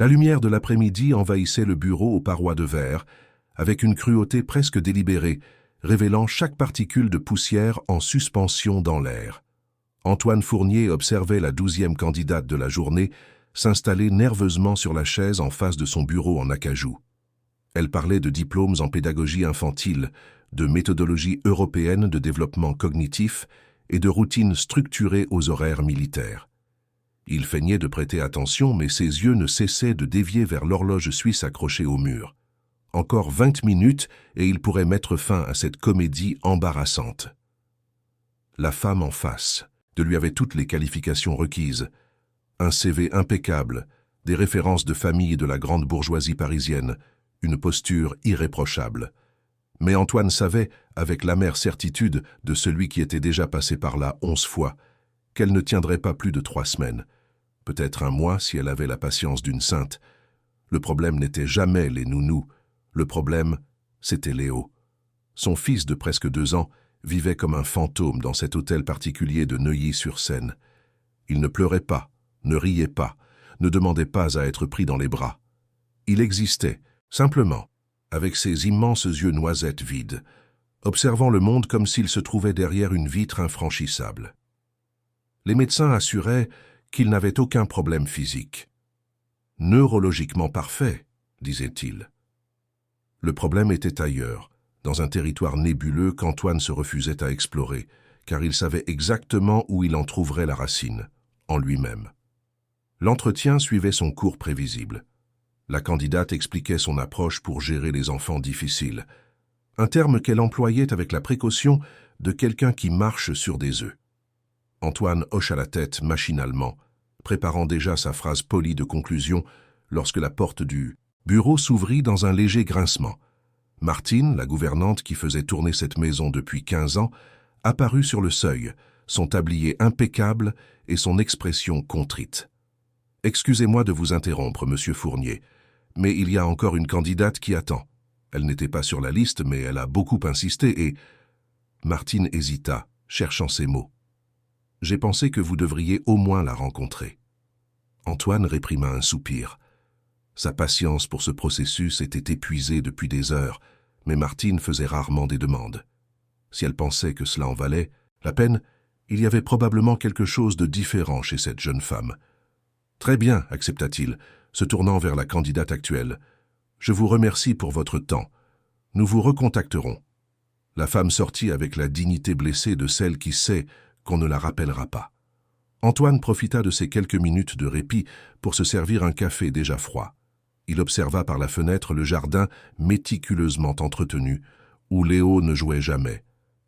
La lumière de l'après-midi envahissait le bureau aux parois de verre, avec une cruauté presque délibérée, révélant chaque particule de poussière en suspension dans l'air. Antoine Fournier observait la 12e candidate de la journée s'installer nerveusement sur la chaise en face de son bureau en acajou. Elle parlait de diplômes en pédagogie infantile, de méthodologie européenne de développement cognitif et de routines structurées aux horaires militaires. Il feignait de prêter attention, mais ses yeux ne cessaient de dévier vers l'horloge suisse accrochée au mur. Encore 20 minutes et il pourrait mettre fin à cette comédie embarrassante. La femme en face, de lui avait toutes les qualifications requises. Un CV impeccable, des références de famille de la grande bourgeoisie parisienne, une posture irréprochable. Mais Antoine savait, avec l'amère certitude de celui qui était déjà passé par là 11 fois, qu'elle ne tiendrait pas plus de 3 semaines. Peut-être un mois si elle avait la patience d'une sainte. Le problème n'était jamais les nounous. Le problème, c'était Léo. Son fils de presque 2 ans vivait comme un fantôme dans cet hôtel particulier de Neuilly-sur-Seine. Il ne pleurait pas, ne riait pas, ne demandait pas à être pris dans les bras. Il existait, simplement, avec ses immenses yeux noisettes vides, observant le monde comme s'il se trouvait derrière une vitre infranchissable. Les médecins assuraient qu'il n'avait aucun problème physique. « Neurologiquement parfait », disait-il. Le problème était ailleurs, dans un territoire nébuleux qu'Antoine se refusait à explorer, car il savait exactement où il en trouverait la racine, en lui-même. L'entretien suivait son cours prévisible. La candidate expliquait son approche pour gérer les enfants difficiles, un terme qu'elle employait avec la précaution de quelqu'un qui marche sur des œufs. Antoine hocha la tête machinalement, préparant déjà sa phrase polie de conclusion lorsque la porte du bureau s'ouvrit dans un léger grincement. Martine, la gouvernante qui faisait tourner cette maison depuis 15 ans, apparut sur le seuil, son tablier impeccable et son expression contrite. « Excusez-moi de vous interrompre, monsieur Fournier, mais il y a encore une candidate qui attend. Elle n'était pas sur la liste, mais elle a beaucoup insisté et... » Martine hésita, cherchant ses mots. « J'ai pensé que vous devriez au moins la rencontrer. » Antoine réprima un soupir. Sa patience pour ce processus était épuisée depuis des heures, mais Martine faisait rarement des demandes. Si elle pensait que cela en valait la peine, il y avait probablement quelque chose de différent chez cette jeune femme. « Très bien, accepta-t-il, se tournant vers la candidate actuelle. « Je vous remercie pour votre temps. Nous vous recontacterons. » La femme sortit avec la dignité blessée de celle qui sait qu'on ne la rappellera pas. Antoine profita de ces quelques minutes de répit pour se servir un café déjà froid. Il observa par la fenêtre le jardin méticuleusement entretenu, où Léo ne jouait jamais.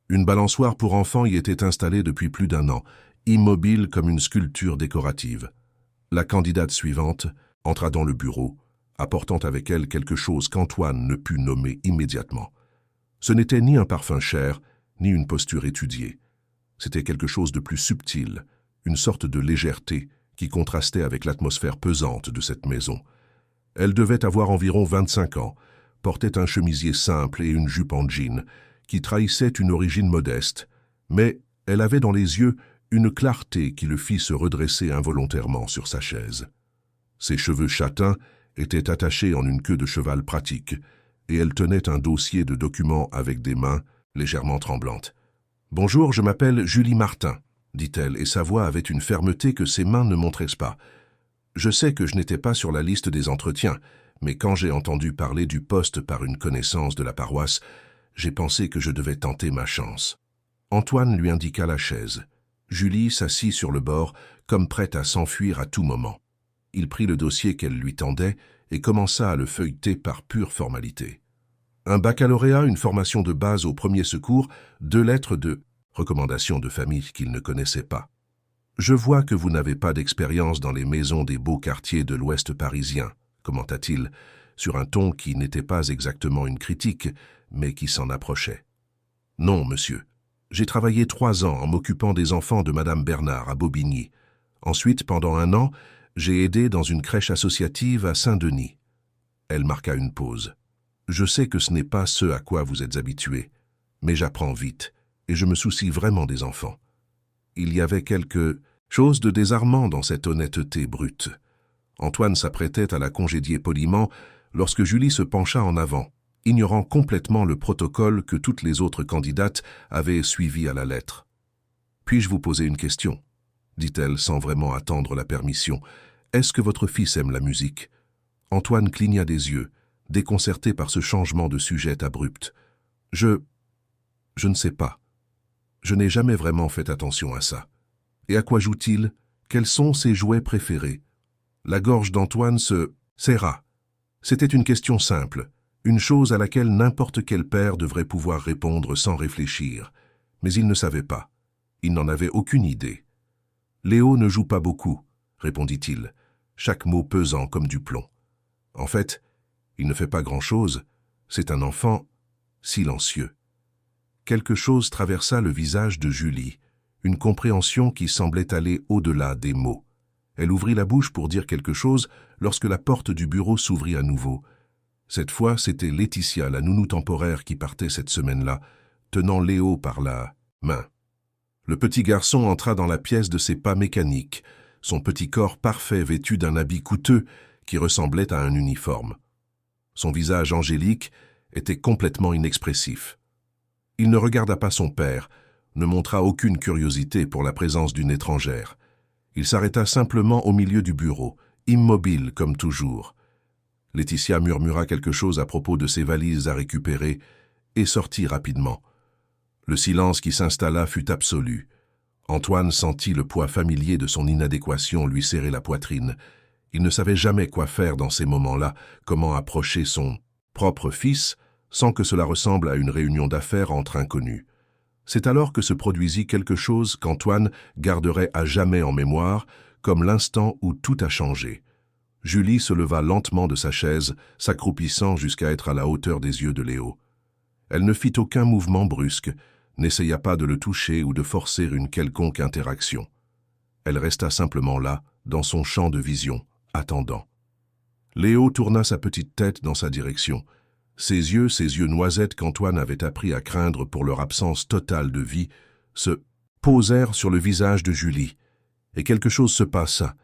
Une balançoire pour enfants y était installée depuis plus d'1 an, immobile comme une sculpture décorative. La candidate suivante entra dans le bureau, apportant avec elle quelque chose qu'Antoine ne put nommer immédiatement. Ce n'était ni un parfum cher, ni une posture étudiée. C'était quelque chose de plus subtil, une sorte de légèreté qui contrastait avec l'atmosphère pesante de cette maison. Elle devait avoir environ 25 ans, portait un chemisier simple et une jupe en jean, qui trahissait une origine modeste, mais elle avait dans les yeux une clarté qui le fit se redresser involontairement sur sa chaise. Ses cheveux châtains étaient attachés en une queue de cheval pratique, et elle tenait un dossier de documents avec des mains légèrement tremblantes. « Bonjour, je m'appelle Julie Martin », dit-elle, et sa voix avait une fermeté que ses mains ne montraient pas. « Je sais que je n'étais pas sur la liste des entretiens, mais quand j'ai entendu parler du poste par une connaissance de la paroisse, j'ai pensé que je devais tenter ma chance. » Antoine lui indiqua la chaise. Julie s'assit sur le bord, comme prête à s'enfuir à tout moment. Il prit le dossier qu'elle lui tendait et commença à le feuilleter par pure formalité. Un baccalauréat, une formation de base aux premiers secours, 2 lettres de recommandation de famille qu'il ne connaissait pas. « Je vois que vous n'avez pas d'expérience dans les maisons des beaux quartiers de l'Ouest parisien, » commenta-t-il, sur un ton qui n'était pas exactement une critique, mais qui s'en approchait. « Non, monsieur. J'ai travaillé 3 ans en m'occupant des enfants de Madame Bernard à Bobigny. Ensuite, pendant 1 an, j'ai aidé dans une crèche associative à Saint-Denis. » Elle marqua une pause. « Je sais que ce n'est pas ce à quoi vous êtes habitué, mais j'apprends vite, et je me soucie vraiment des enfants. » Il y avait quelque chose de désarmant dans cette honnêteté brute. Antoine s'apprêtait à la congédier poliment lorsque Julie se pencha en avant, ignorant complètement le protocole que toutes les autres candidates avaient suivi à la lettre. « Puis-je vous poser une question ?» dit-elle sans vraiment attendre la permission. « Est-ce que votre fils aime la musique ?» Antoine cligna des yeux, déconcerté par ce changement de sujet abrupt. « Je ne sais pas. Je n'ai jamais vraiment fait attention à ça. Et à quoi joue-t-il? Quels sont ses jouets préférés ?» La gorge d'Antoine se serra. C'était une question simple, une chose à laquelle n'importe quel père devrait pouvoir répondre sans réfléchir. Mais il ne savait pas. Il n'en avait aucune idée. « Léo ne joue pas beaucoup, » répondit-il, chaque mot pesant comme du plomb. En fait, il ne fait pas grand-chose, c'est un enfant silencieux. Quelque chose traversa le visage de Julie, une compréhension qui semblait aller au-delà des mots. Elle ouvrit la bouche pour dire quelque chose lorsque la porte du bureau s'ouvrit à nouveau. Cette fois, c'était Laetitia, la nounou temporaire, qui partait cette semaine-là, tenant Léo par la main. Le petit garçon entra dans la pièce de ses pas mécaniques, son petit corps parfait vêtu d'un habit coûteux qui ressemblait à un uniforme. Son visage angélique était complètement inexpressif. Il ne regarda pas son père, ne montra aucune curiosité pour la présence d'une étrangère. Il s'arrêta simplement au milieu du bureau, immobile comme toujours. Laetitia murmura quelque chose à propos de ses valises à récupérer et sortit rapidement. Le silence qui s'installa fut absolu. Antoine sentit le poids familier de son inadéquation lui serrer la poitrine. Il ne savait jamais quoi faire dans ces moments-là, comment approcher son propre fils sans que cela ressemble à une réunion d'affaires entre inconnus. C'est alors que se produisit quelque chose qu'Antoine garderait à jamais en mémoire, comme l'instant où tout a changé. Julie se leva lentement de sa chaise, s'accroupissant jusqu'à être à la hauteur des yeux de Léo. Elle ne fit aucun mouvement brusque, n'essaya pas de le toucher ou de forcer une quelconque interaction. Elle resta simplement là, dans son champ de vision, attendant. Léo tourna sa petite tête dans sa direction. Ces yeux noisettes qu'Antoine avait appris à craindre pour leur absence totale de vie, se posèrent sur le visage de Julie. Et quelque chose se passa,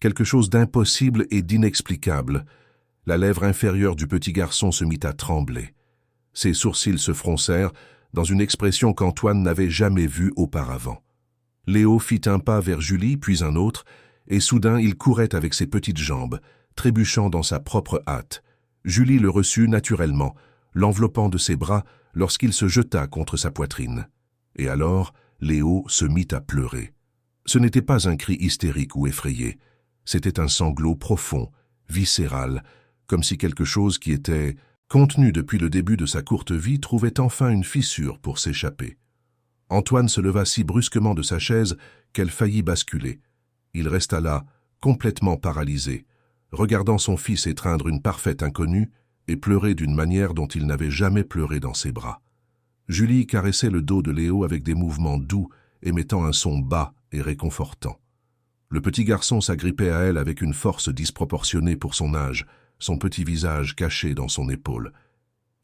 quelque chose d'impossible et d'inexplicable. La lèvre inférieure du petit garçon se mit à trembler. Ses sourcils se froncèrent dans une expression qu'Antoine n'avait jamais vue auparavant. Léo fit un pas vers Julie, puis un autre, et soudain il courait avec ses petites jambes, trébuchant dans sa propre hâte. Julie le reçut naturellement, l'enveloppant de ses bras lorsqu'il se jeta contre sa poitrine. Et alors, Léo se mit à pleurer. Ce n'était pas un cri hystérique ou effrayé, c'était un sanglot profond, viscéral, comme si quelque chose qui était contenu depuis le début de sa courte vie trouvait enfin une fissure pour s'échapper. Antoine se leva si brusquement de sa chaise qu'elle faillit basculer. Il resta là, complètement paralysé, regardant son fils étreindre une parfaite inconnue et pleurer d'une manière dont il n'avait jamais pleuré dans ses bras. Julie caressait le dos de Léo avec des mouvements doux, émettant un son bas et réconfortant. Le petit garçon s'agrippait à elle avec une force disproportionnée pour son âge, son petit visage caché dans son épaule.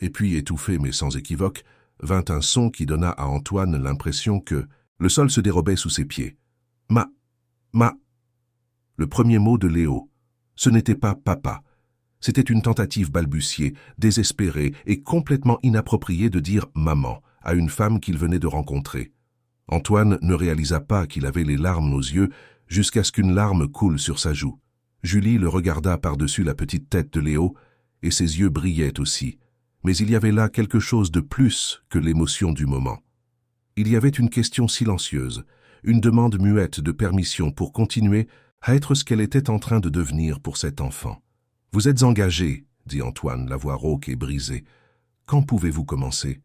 Et puis, étouffé mais sans équivoque, vint un son qui donna à Antoine l'impression que le sol se dérobait sous ses pieds. « Ma. » Le premier mot de Léo. Ce n'était pas « papa ». C'était une tentative balbutiée, désespérée et complètement inappropriée de dire « maman » à une femme qu'il venait de rencontrer. Antoine ne réalisa pas qu'il avait les larmes aux yeux jusqu'à ce qu'une larme coule sur sa joue. Julie le regarda par-dessus la petite tête de Léo et ses yeux brillaient aussi. Mais il y avait là quelque chose de plus que l'émotion du moment. Il y avait une question silencieuse, une demande muette de permission pour continuer à être ce qu'elle était en train de devenir pour cet enfant. « Vous êtes engagé, » dit Antoine, la voix rauque et brisée. « Quand pouvez-vous commencer ?»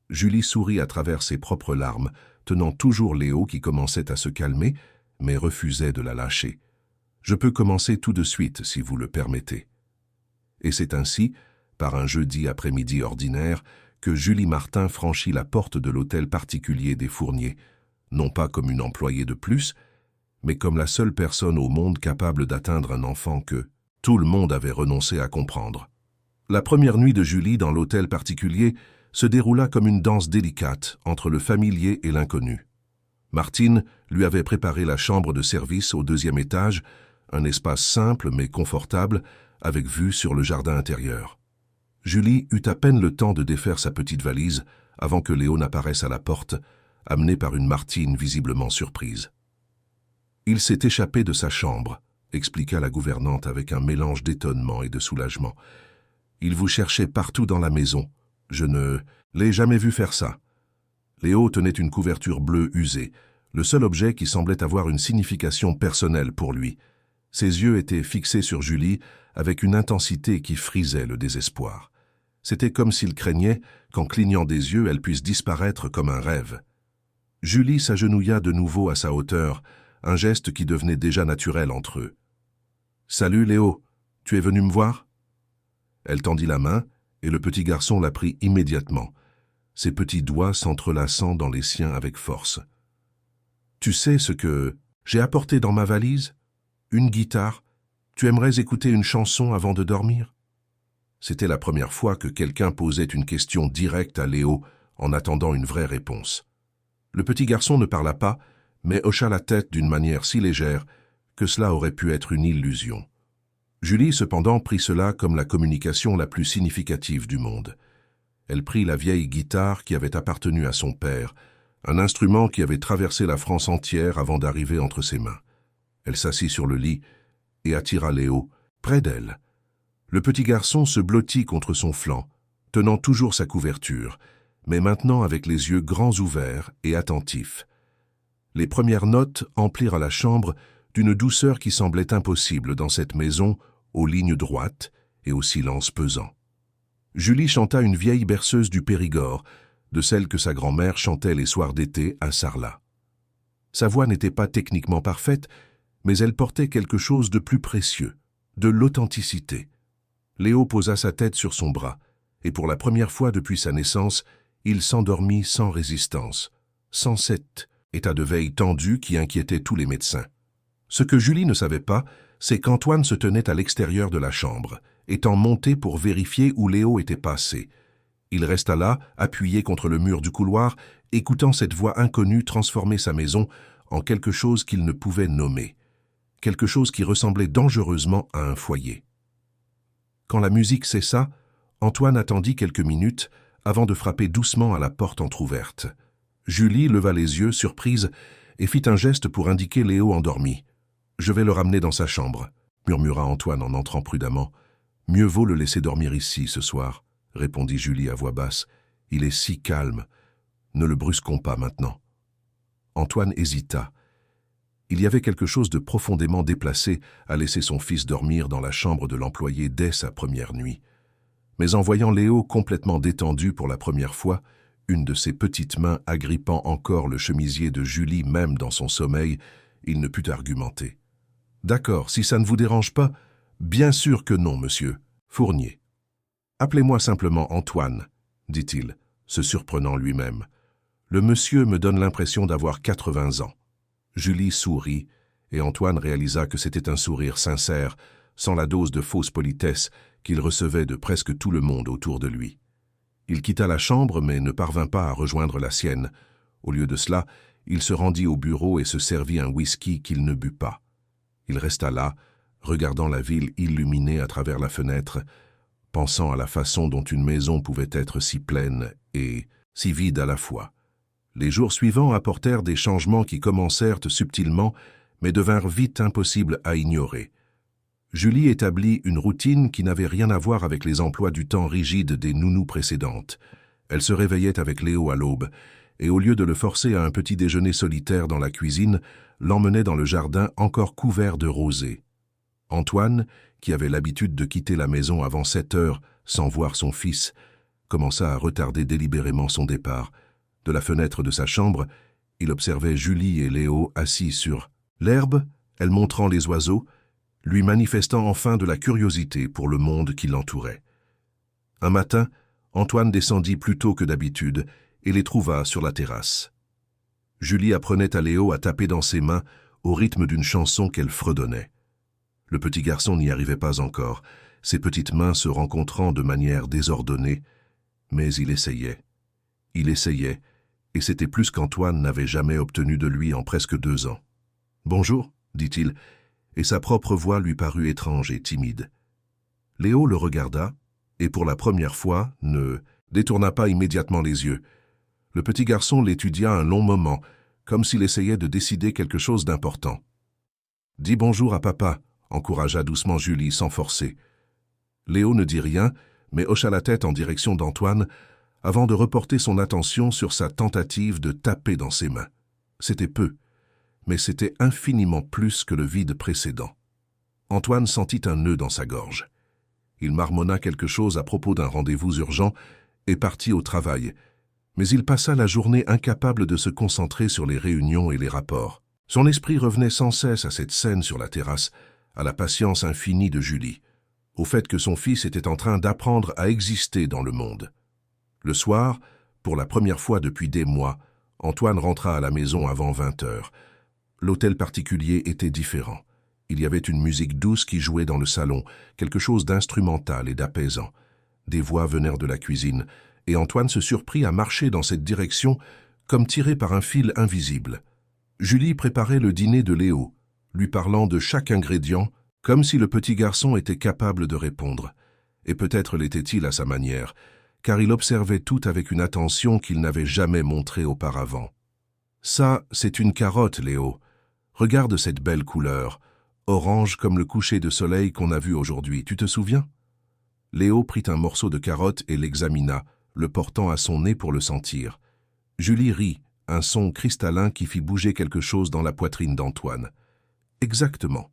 Julie sourit à travers ses propres larmes, tenant toujours Léo qui commençait à se calmer, mais refusait de la lâcher. « Je peux commencer tout de suite, si vous le permettez. » Et c'est ainsi, par un jeudi après-midi ordinaire, que Julie Martin franchit la porte de l'hôtel particulier des Fournier, non pas comme une employée de plus, mais comme la seule personne au monde capable d'atteindre un enfant que tout le monde avait renoncé à comprendre. La première nuit de Julie dans l'hôtel particulier se déroula comme une danse délicate entre le familier et l'inconnu. Martine lui avait préparé la chambre de service au 2e étage, un espace simple mais confortable, avec vue sur le jardin intérieur. Julie eut à peine le temps de défaire sa petite valise avant que Léo n'apparaisse à la porte, amené par une Martine visiblement surprise. « Il s'est échappé de sa chambre », expliqua la gouvernante avec un mélange d'étonnement et de soulagement. « Il vous cherchait partout dans la maison. Je ne l'ai jamais vu faire ça. » Léo tenait une couverture bleue usée, le seul objet qui semblait avoir une signification personnelle pour lui. Ses yeux étaient fixés sur Julie avec une intensité qui frisait le désespoir. C'était comme s'il craignait qu'en clignant des yeux, elle puisse disparaître comme un rêve. Julie s'agenouilla de nouveau à sa hauteur, un geste qui devenait déjà naturel entre eux. « Salut Léo, tu es venu me voir ?» Elle tendit la main et le petit garçon la prit immédiatement, ses petits doigts s'entrelaçant dans les siens avec force. « Tu sais ce que j'ai apporté dans ma valise? Une guitare. Tu aimerais écouter une chanson avant de dormir ?» C'était la première fois que quelqu'un posait une question directe à Léo en attendant une vraie réponse. Le petit garçon ne parla pas, mais hocha la tête d'une manière si légère que cela aurait pu être une illusion. Julie, cependant, prit cela comme la communication la plus significative du monde. Elle prit la vieille guitare qui avait appartenu à son père, un instrument qui avait traversé la France entière avant d'arriver entre ses mains. Elle s'assit sur le lit et attira Léo près d'elle. Le petit garçon se blottit contre son flanc, tenant toujours sa couverture, mais maintenant avec les yeux grands ouverts et attentifs. Les premières notes emplirent la chambre d'une douceur qui semblait impossible dans cette maison aux lignes droites et au silence pesant. Julie chanta une vieille berceuse du Périgord, de celle que sa grand-mère chantait les soirs d'été à Sarlat. Sa voix n'était pas techniquement parfaite, mais elle portait quelque chose de plus précieux, de l'authenticité. Léo posa sa tête sur son bras, et pour la première fois depuis sa naissance, il s'endormit sans résistance, sans cet état de veille tendu qui inquiétait tous les médecins. Ce que Julie ne savait pas, c'est qu'Antoine se tenait à l'extérieur de la chambre, étant monté pour vérifier où Léo était passé. Il resta là, appuyé contre le mur du couloir, écoutant cette voix inconnue transformer sa maison en quelque chose qu'il ne pouvait nommer, quelque chose qui ressemblait dangereusement à un foyer. Quand la musique cessa, Antoine attendit quelques minutes avant de frapper doucement à la porte entr'ouverte. Julie leva les yeux, surprise, et fit un geste pour indiquer Léo endormi. « Je vais le ramener dans sa chambre », murmura Antoine en entrant prudemment. « Mieux vaut le laisser dormir ici ce soir », répondit Julie à voix basse. « Il est si calme. Ne le brusquons pas maintenant. » Antoine hésita. Il y avait quelque chose de profondément déplacé à laisser son fils dormir dans la chambre de l'employé dès sa première nuit. Mais en voyant Léo complètement détendu pour la première fois, une de ses petites mains agrippant encore le chemisier de Julie même dans son sommeil, il ne put argumenter. « D'accord, si ça ne vous dérange pas, bien sûr que non, monsieur. Fournier. »« Appelez-moi simplement Antoine, » dit-il, se surprenant lui-même. « Le monsieur me donne l'impression d'avoir 80 ans. » Julie sourit, et Antoine réalisa que c'était un sourire sincère, sans la dose de fausse politesse qu'il recevait de presque tout le monde autour de lui. Il quitta la chambre, mais ne parvint pas à rejoindre la sienne. Au lieu de cela, il se rendit au bureau et se servit un whisky qu'il ne but pas. Il resta là, regardant la ville illuminée à travers la fenêtre, pensant à la façon dont une maison pouvait être si pleine et si vide à la fois. Les jours suivants apportèrent des changements qui commencèrent subtilement, mais devinrent vite impossibles à ignorer. Julie établit une routine qui n'avait rien à voir avec les emplois du temps rigides des nounous précédentes. Elle se réveillait avec Léo à l'aube, et au lieu de le forcer à un petit déjeuner solitaire dans la cuisine, l'emmenait dans le jardin encore couvert de rosée. Antoine, qui avait l'habitude de quitter la maison avant 7 heures sans voir son fils, commença à retarder délibérément son départ. De la fenêtre de sa chambre, il observait Julie et Léo assis sur l'herbe, elle montrant les oiseaux, lui manifestant enfin de la curiosité pour le monde qui l'entourait. Un matin, Antoine descendit plus tôt que d'habitude et les trouva sur la terrasse. Julie apprenait à Léo à taper dans ses mains au rythme d'une chanson qu'elle fredonnait. Le petit garçon n'y arrivait pas encore, ses petites mains se rencontrant de manière désordonnée, mais il essayait. Il essayait, et c'était plus qu'Antoine n'avait jamais obtenu de lui en presque 2 ans. « Bonjour », dit-il, et sa propre voix lui parut étrange et timide. Léo le regarda, et pour la première fois, ne détourna pas immédiatement les yeux. Le petit garçon l'étudia un long moment, comme s'il essayait de décider quelque chose d'important. « Dis bonjour à papa », encouragea doucement Julie sans forcer. Léo ne dit rien, mais hocha la tête en direction d'Antoine, avant de reporter son attention sur sa tentative de taper dans ses mains. C'était peu, mais c'était infiniment plus que le vide précédent. Antoine sentit un nœud dans sa gorge. Il marmonna quelque chose à propos d'un rendez-vous urgent et partit au travail, mais il passa la journée incapable de se concentrer sur les réunions et les rapports. Son esprit revenait sans cesse à cette scène sur la terrasse, à la patience infinie de Julie, au fait que son fils était en train d'apprendre à exister dans le monde. Le soir, pour la première fois depuis des mois, Antoine rentra à la maison avant 20 heures. L'hôtel particulier était différent. Il y avait une musique douce qui jouait dans le salon, quelque chose d'instrumental et d'apaisant. Des voix venèrent de la cuisine, et Antoine se surprit à marcher dans cette direction comme tiré par un fil invisible. Julie préparait le dîner de Léo, lui parlant de chaque ingrédient, comme si le petit garçon était capable de répondre. Et peut-être l'était-il à sa manière, car il observait tout avec une attention qu'il n'avait jamais montrée auparavant. « Ça, c'est une carotte, Léo. Regarde cette belle couleur, orange comme le coucher de soleil qu'on a vu aujourd'hui, tu te souviens ?» Léo prit un morceau de carotte et l'examina, le portant à son nez pour le sentir. Julie rit, un son cristallin qui fit bouger quelque chose dans la poitrine d'Antoine. « Exactement.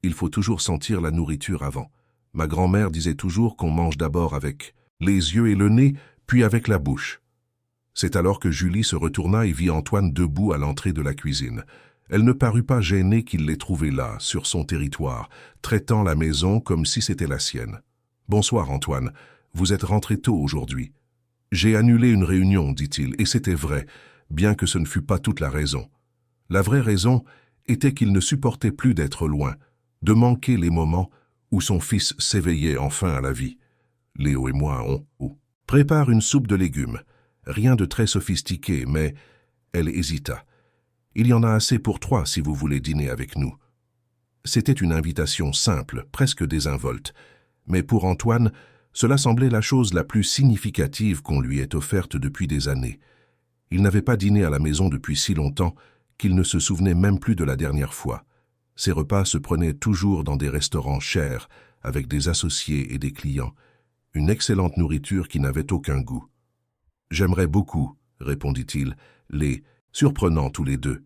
Il faut toujours sentir la nourriture avant. Ma grand-mère disait toujours qu'on mange d'abord avec les yeux et le nez, puis avec la bouche. » C'est alors que Julie se retourna et vit Antoine debout à l'entrée de la cuisine. Elle ne parut pas gênée qu'il l'ait trouvé là, sur son territoire, traitant la maison comme si c'était la sienne. « Bonsoir Antoine, vous êtes rentré tôt aujourd'hui. »« J'ai annulé une réunion, dit-il, et c'était vrai, bien que ce ne fût pas toute la raison. La vraie raison était qu'il ne supportait plus d'être loin, de manquer les moments où son fils s'éveillait enfin à la vie. Léo et moi, on prépare une soupe de légumes. Rien de très sophistiqué, mais elle hésita. Il y en a assez pour 3 si vous voulez dîner avec nous. C'était une invitation simple, presque désinvolte, mais pour Antoine, cela semblait la chose la plus significative qu'on lui ait offerte depuis des années. Il n'avait pas dîné à la maison depuis si longtemps qu'il ne se souvenait même plus de la dernière fois. Ses repas se prenaient toujours dans des restaurants chers, avec des associés et des clients. Une excellente nourriture qui n'avait aucun goût. « J'aimerais beaucoup, » répondit-il, les surprenant tous les deux.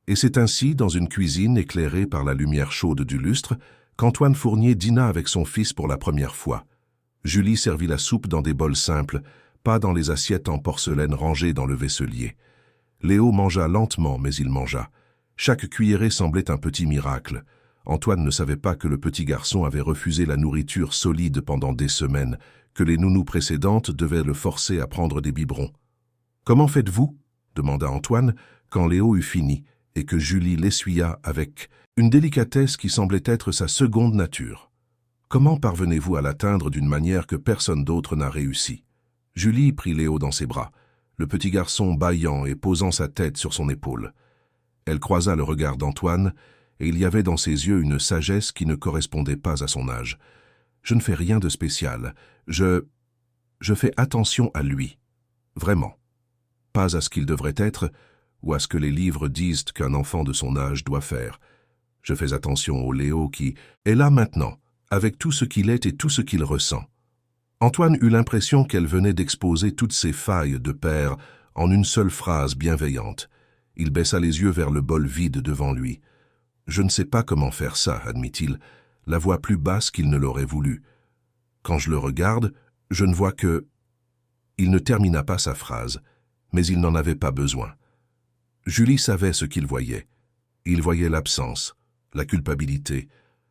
Et c'est ainsi, dans une cuisine éclairée par la lumière chaude du lustre, qu'Antoine Fournier dîna avec son fils pour la première fois. Julie servit la soupe dans des bols simples, pas dans les assiettes en porcelaine rangées dans le vaisselier. Léo mangea lentement, mais il mangea. Chaque cuillerée semblait un petit miracle. Antoine ne savait pas que le petit garçon avait refusé la nourriture solide pendant des semaines, que les nounous précédentes devaient le forcer à prendre des biberons. « Comment faites-vous » demanda Antoine quand Léo eut fini, et que Julie l'essuya avec une délicatesse qui semblait être sa seconde nature. « Comment parvenez-vous à l'atteindre d'une manière que personne d'autre n'a réussi ?» Julie prit Léo dans ses bras, le petit garçon bâillant et posant sa tête sur son épaule. Elle croisa le regard d'Antoine, et il y avait dans ses yeux une sagesse qui ne correspondait pas à son âge. « Je ne fais rien de spécial. Je fais attention à lui. Vraiment. Pas à ce qu'il devrait être, ou à ce que les livres disent qu'un enfant de son âge doit faire. Je fais attention au Léo qui est là maintenant, avec tout ce qu'il est et tout ce qu'il ressent. » Antoine eut l'impression qu'elle venait d'exposer toutes ses failles de père en une seule phrase bienveillante. Il baissa les yeux vers le bol vide devant lui. « Je ne sais pas comment faire ça, admit-il, la voix plus basse qu'il ne l'aurait voulu. Quand je le regarde, je ne vois que... » Il ne termina pas sa phrase, mais il n'en avait pas besoin. Julie savait ce qu'il voyait. Il voyait l'absence, la culpabilité,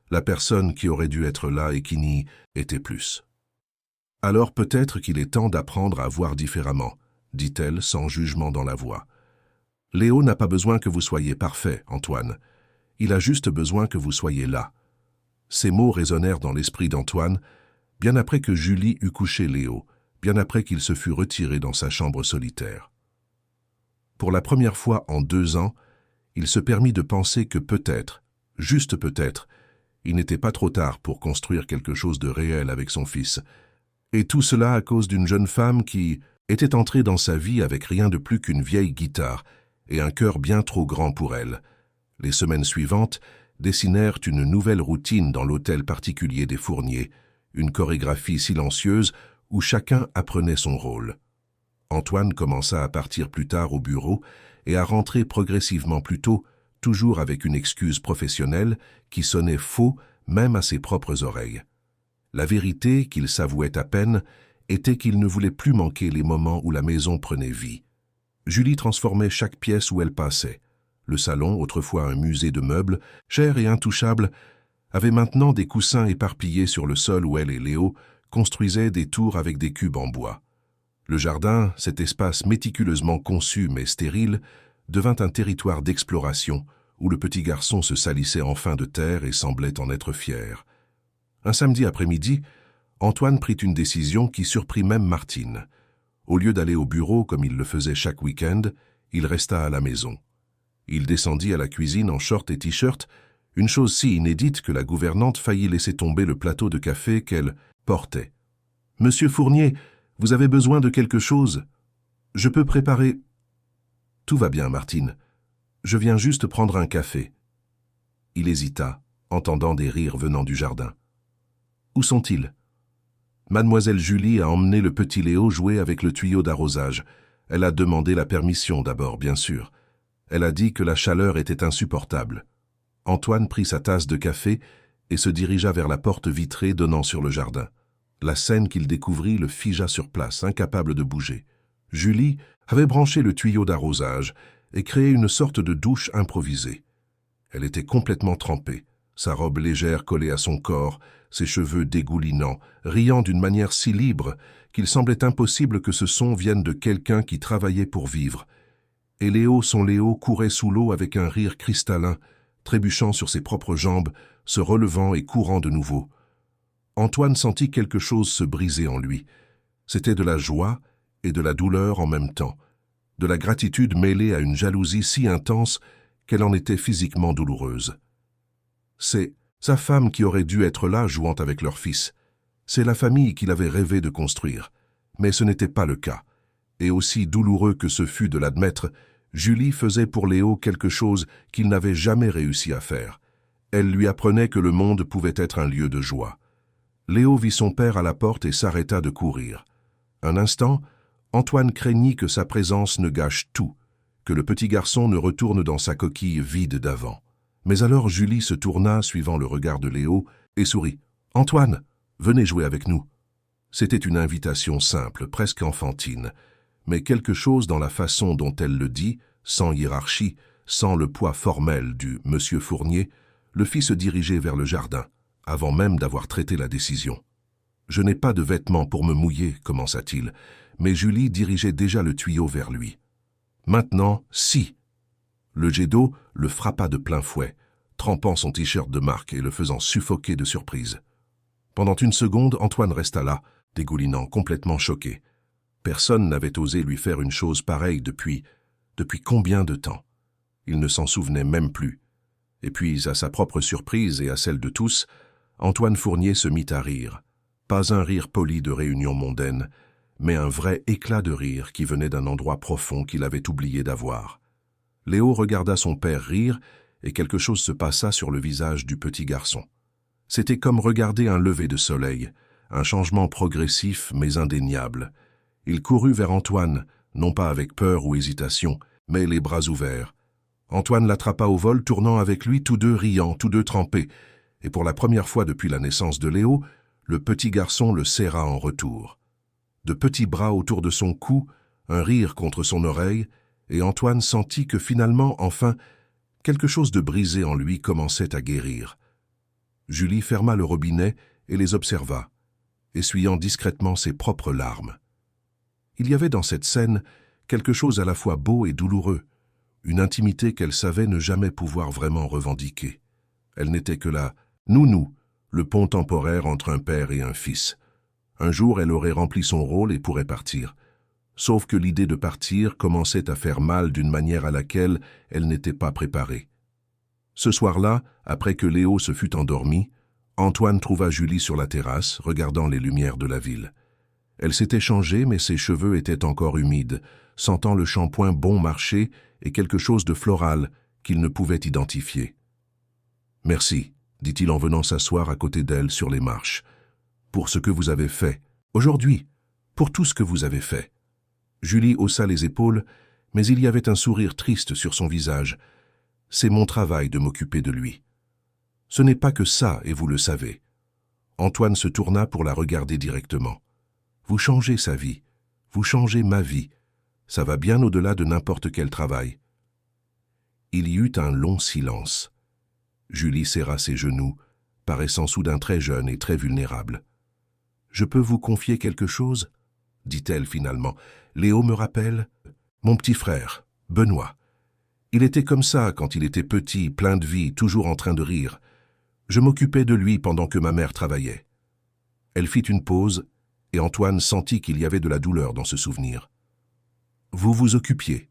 la personne qui aurait dû être là et qui n'y était plus. « Alors peut-être qu'il est temps d'apprendre à voir différemment, » dit-elle sans jugement dans la voix. « Léo n'a pas besoin que vous soyez parfait, Antoine. Il a juste besoin que vous soyez là. » Ces mots résonnèrent dans l'esprit d'Antoine, bien après que Julie eut couché Léo, bien après qu'il se fût retiré dans sa chambre solitaire. Pour la première fois en 2 ans, il se permit de penser que peut-être, Juste peut-être, il n'était pas trop tard pour construire quelque chose de réel avec son fils. Et tout cela à cause d'une jeune femme qui était entrée dans sa vie avec rien de plus qu'une vieille guitare et un cœur bien trop grand pour elle. Les semaines suivantes dessinèrent une nouvelle routine dans l'hôtel particulier des Fournier, une chorégraphie silencieuse où chacun apprenait son rôle. Antoine commença à partir plus tard au bureau et à rentrer progressivement plus tôt, toujours avec une excuse professionnelle qui sonnait faux même à ses propres oreilles. La vérité, qu'il s'avouait à peine, était qu'il ne voulait plus manquer les moments où la maison prenait vie. Julie transformait chaque pièce où elle passait. Le salon, autrefois un musée de meubles, cher et intouchable, avait maintenant des coussins éparpillés sur le sol où elle et Léo construisaient des tours avec des cubes en bois. Le jardin, cet espace méticuleusement conçu mais stérile, devint un territoire d'exploration où le petit garçon se salissait enfin de terre et semblait en être fier. Un samedi après-midi, Antoine prit une décision qui surprit même Martine. Au lieu d'aller au bureau comme il le faisait chaque week-end, il resta à la maison. Il descendit à la cuisine en short et t-shirt, une chose si inédite que la gouvernante faillit laisser tomber le plateau de café qu'elle portait. « Monsieur Fournier, vous avez besoin de quelque chose? Je peux préparer... » « Tout va bien, Martine. Je viens juste prendre un café. » Il hésita, entendant des rires venant du jardin. « Où sont-ils » Mademoiselle Julie a emmené le petit Léo jouer avec le tuyau d'arrosage. Elle a demandé la permission d'abord, bien sûr. Elle a dit que la chaleur était insupportable. Antoine prit sa tasse de café et se dirigea vers la porte vitrée donnant sur le jardin. La scène qu'il découvrit le figea sur place, incapable de bouger. Julie avait branché le tuyau d'arrosage et créé une sorte de douche improvisée. Elle était complètement trempée, sa robe légère collée à son corps, ses cheveux dégoulinants, riant d'une manière si libre qu'il semblait impossible que ce son vienne de quelqu'un qui travaillait pour vivre. Et Léo, son Léo, courait sous l'eau avec un rire cristallin, trébuchant sur ses propres jambes, se relevant et courant de nouveau. Antoine sentit quelque chose se briser en lui. C'était de la joie et de la douleur en même temps, de la gratitude mêlée à une jalousie si intense qu'elle en était physiquement douloureuse. C'est sa femme qui aurait dû être là jouant avec leur fils. C'est la famille qu'il avait rêvé de construire. Mais ce n'était pas le cas. Et aussi douloureux que ce fut de l'admettre, Julie faisait pour Léo quelque chose qu'il n'avait jamais réussi à faire. Elle lui apprenait que le monde pouvait être un lieu de joie. Léo vit son père à la porte et s'arrêta de courir. Un instant, Antoine craignit que sa présence ne gâche tout, que le petit garçon ne retourne dans sa coquille vide d'avant. Mais alors Julie se tourna, suivant le regard de Léo, et sourit. « Antoine, venez jouer avec nous. » C'était une invitation simple, presque enfantine, mais quelque chose dans la façon dont elle le dit, sans hiérarchie, sans le poids formel du « Monsieur Fournier », le fit se diriger vers le jardin, avant même d'avoir traité la décision. « Je n'ai pas de vêtements pour me mouiller », commença-t-il, mais Julie dirigeait déjà le tuyau vers lui. « Maintenant, si !» Le jet d'eau le frappa de plein fouet, trempant son t-shirt de marque et le faisant suffoquer de surprise. Pendant une seconde, Antoine resta là, dégoulinant, complètement choqué. Personne n'avait osé lui faire une chose pareille depuis combien de temps? Il ne s'en souvenait même plus. Et puis, à sa propre surprise et à celle de tous, Antoine Fournier se mit à rire. Pas un rire poli de réunion mondaine, mais un vrai éclat de rire qui venait d'un endroit profond qu'il avait oublié d'avoir. Léo regarda son père rire et quelque chose se passa sur le visage du petit garçon. C'était comme regarder un lever de soleil, un changement progressif mais indéniable. Il courut vers Antoine, non pas avec peur ou hésitation, mais les bras ouverts. Antoine l'attrapa au vol, tournant avec lui, tous deux riant, tous deux trempés, et pour la première fois depuis la naissance de Léo, le petit garçon le serra en retour. De petits bras autour de son cou, un rire contre son oreille, et Antoine sentit que finalement, enfin, quelque chose de brisé en lui commençait à guérir. Julie ferma le robinet et les observa, essuyant discrètement ses propres larmes. Il y avait dans cette scène quelque chose à la fois beau et douloureux, une intimité qu'elle savait ne jamais pouvoir vraiment revendiquer. Elle n'était que la nounou, le pont temporaire entre un père et un fils. Un jour, elle aurait rempli son rôle et pourrait partir. Sauf que l'idée de partir commençait à faire mal d'une manière à laquelle elle n'était pas préparée. Ce soir-là, après que Léo se fut endormi, Antoine trouva Julie sur la terrasse, regardant les lumières de la ville. Elle s'était changée, mais ses cheveux étaient encore humides, sentant le shampoing bon marché et quelque chose de floral qu'il ne pouvait identifier. « Merci », dit-il en venant s'asseoir à côté d'elle sur les marches, « pour ce que vous avez fait, aujourd'hui, pour tout ce que vous avez fait. » Julie haussa les épaules, mais il y avait un sourire triste sur son visage. « C'est mon travail de m'occuper de lui. » « Ce n'est pas que ça, et vous le savez. » Antoine se tourna pour la regarder directement. « Vous changez sa vie. Vous changez ma vie. Ça va bien au-delà de n'importe quel travail. » Il y eut un long silence. Julie serra ses genoux, paraissant soudain très jeune et très vulnérable. « Je peux vous confier quelque chose ?» dit-elle finalement. « Léo me rappelle mon petit frère, Benoît. Il était comme ça quand il était petit, plein de vie, toujours en train de rire. Je m'occupais de lui pendant que ma mère travaillait. » Elle fit une pause, et Antoine sentit qu'il y avait de la douleur dans ce souvenir. « Vous vous occupiez. »